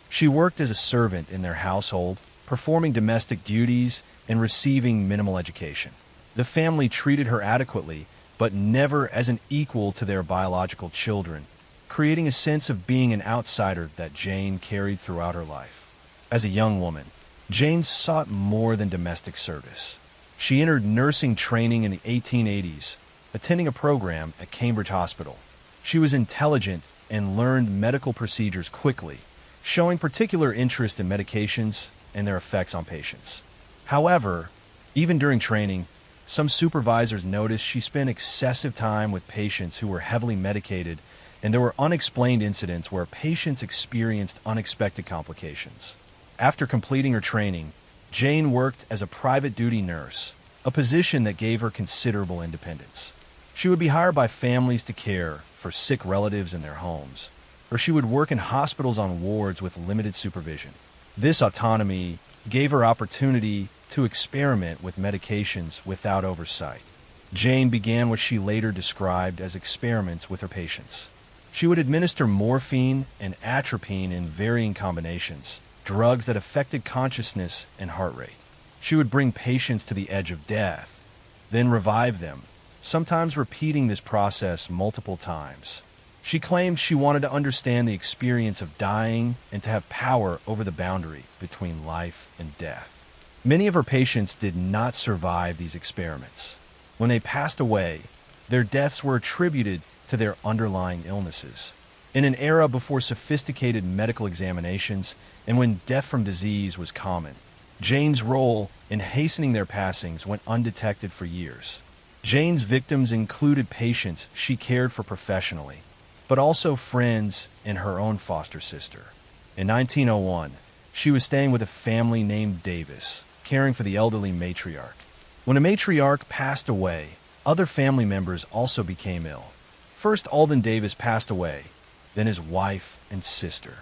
She worked as a servant in their household, performing domestic duties and receiving minimal education. The family treated her adequately, but never as an equal to their biological children, creating a sense of being an outsider that Jane carried throughout her life. As a young woman, Jane sought more than domestic service. She entered nursing training in the 1880s, attending a program at Cambridge Hospital. She was intelligent and learned medical procedures quickly, showing particular interest in medications and their effects on patients. However, even during training, some supervisors noticed she spent excessive time with patients who were heavily medicated, and there were unexplained incidents where patients experienced unexpected complications. After completing her training, Jane worked as a private duty nurse, a position that gave her considerable independence. She would be hired by families to care for sick relatives in their homes, or she would work in hospitals on wards with limited supervision. This autonomy gave her opportunity to experiment with medications without oversight. Jane began what she later described as experiments with her patients. She would administer morphine and atropine in varying combinations, drugs that affected consciousness and heart rate. She would bring patients to the edge of death, then revive them, sometimes repeating this process multiple times. She claimed she wanted to understand the experience of dying and to have power over the boundary between life and death. Many of her patients did not survive these experiments. When they passed away, their deaths were attributed to their underlying illnesses. In an era before sophisticated medical examinations and when death from disease was common, Jane's role in hastening their passings went undetected for years. Jane's victims included patients she cared for professionally, but also friends and her own foster sister. In 1901, she was staying with a family named Davis, caring for the elderly matriarch. When a matriarch passed away, other family members also became ill. First, Alden Davis passed away, then his wife and sister.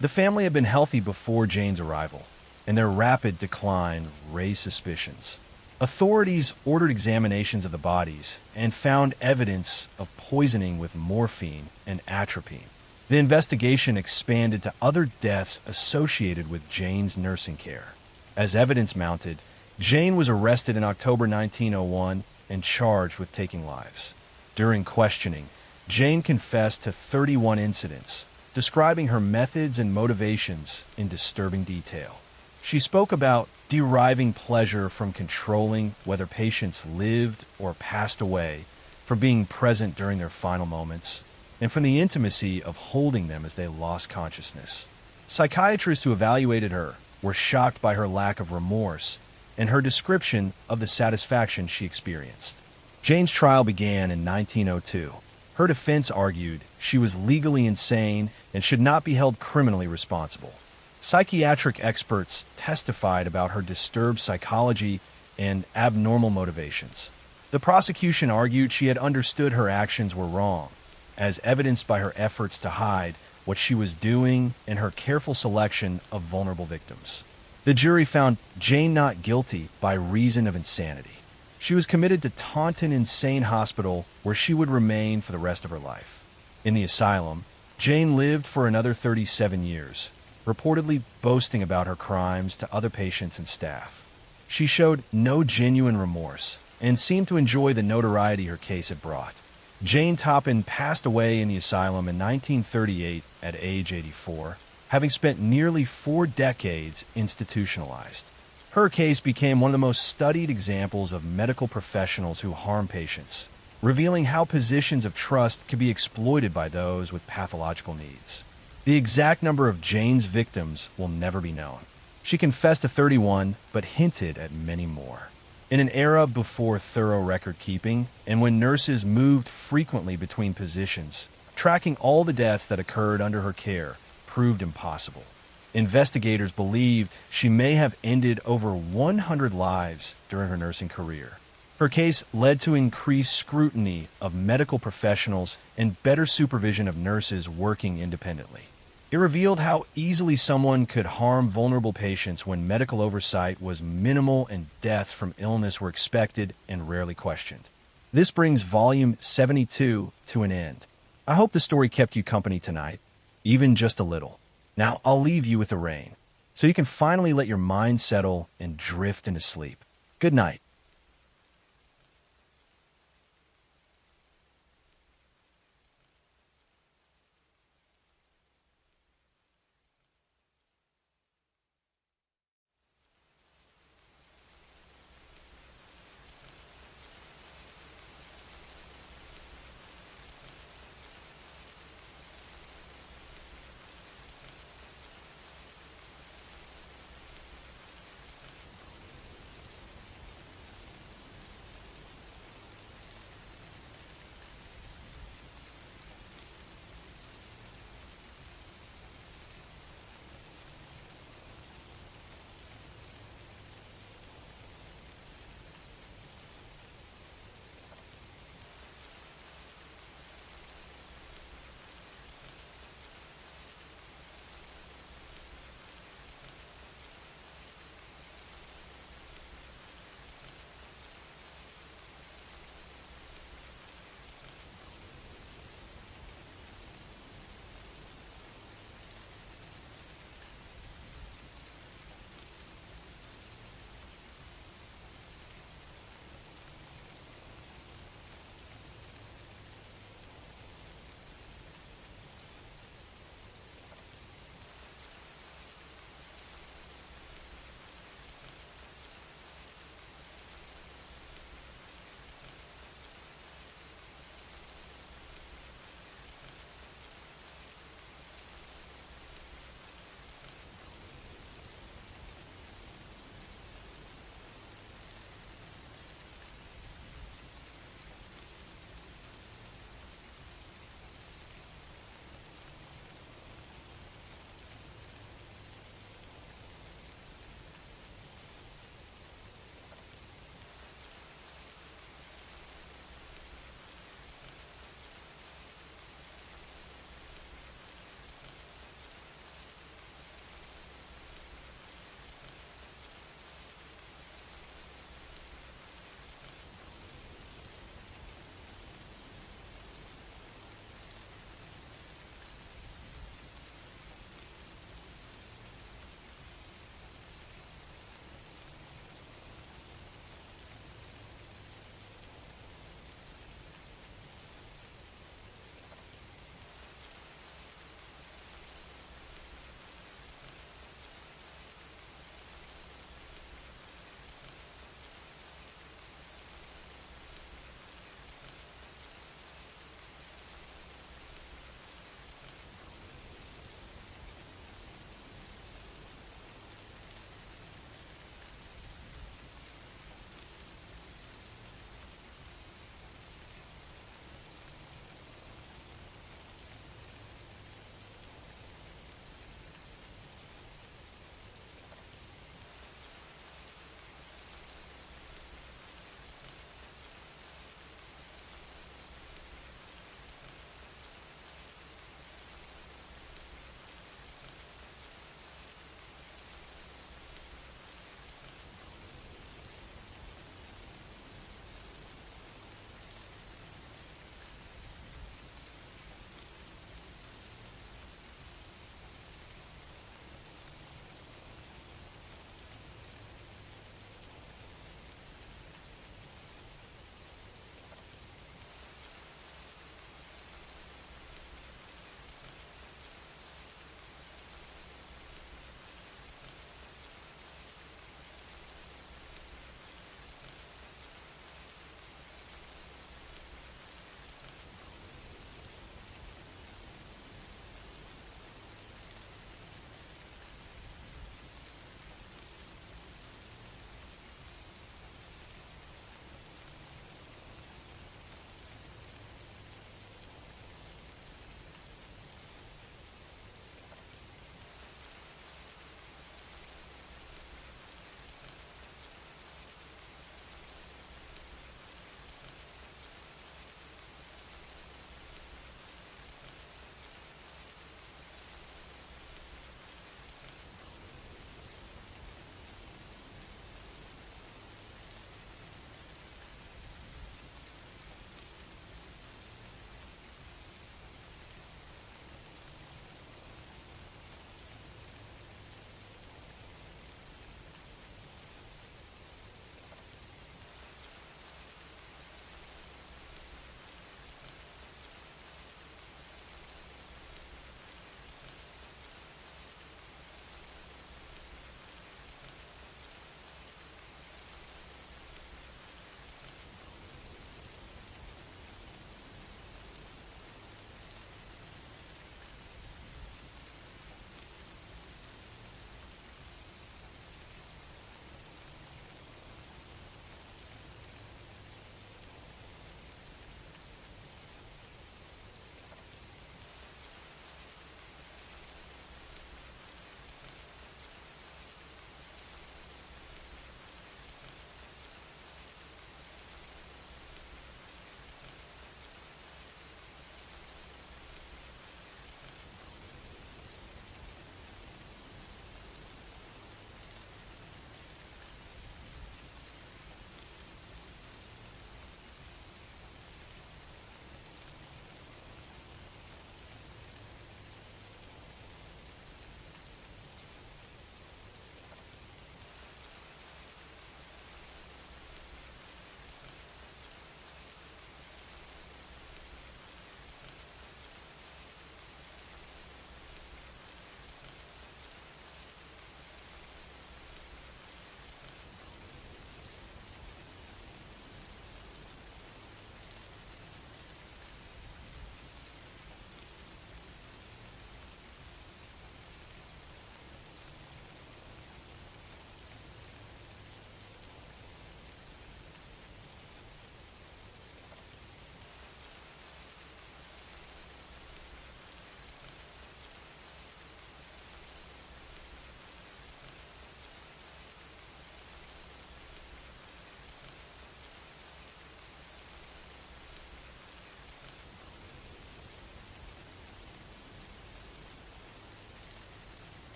The family had been healthy before Jane's arrival, and their rapid decline raised suspicions. Authorities ordered examinations of the bodies and found evidence of poisoning with morphine and atropine. The investigation expanded to other deaths associated with Jane's nursing care. As evidence mounted, Jane was arrested in October 1901 and charged with taking lives. During questioning, Jane confessed to 31 incidents, describing her methods and motivations in disturbing detail. She spoke about deriving pleasure from controlling whether patients lived or passed away, from being present during their final moments, and from the intimacy of holding them as they lost consciousness. Psychiatrists who evaluated her were shocked by her lack of remorse and her description of the satisfaction she experienced. Jane's trial began in 1902. Her defense argued she was legally insane and should not be held criminally responsible. Psychiatric experts testified about her disturbed psychology and abnormal motivations. The prosecution argued she had understood her actions were wrong, as evidenced by her efforts to hide what she was doing and her careful selection of vulnerable victims. The jury found Jane not guilty by reason of insanity. She was committed to Taunton Insane Hospital, where she would remain for the rest of her life. In the asylum, Jane lived for another 37 years, reportedly boasting about her crimes to other patients and staff. She showed no genuine remorse and seemed to enjoy the notoriety her case had brought. Jane Toppin passed away in the asylum in 1938 at age 84, having spent nearly 4 decades institutionalized. Her case became one of the most studied examples of medical professionals who harm patients, revealing how positions of trust can be exploited by those with pathological needs. The exact number of Jane's victims will never be known. She confessed to 31, but hinted at many more. In an era before thorough record keeping, and when nurses moved frequently between positions, tracking all the deaths that occurred under her care proved impossible. Investigators believe she may have ended over 100 lives during her nursing career. Her case led to increased scrutiny of medical professionals and better supervision of nurses working independently. It revealed how easily someone could harm vulnerable patients when medical oversight was minimal and deaths from illness were expected and rarely questioned. This brings Volume 72 to an end. I hope the story kept you company tonight, even just a little. Now I'll leave you with the rain, so you can finally let your mind settle and drift into sleep. Good night.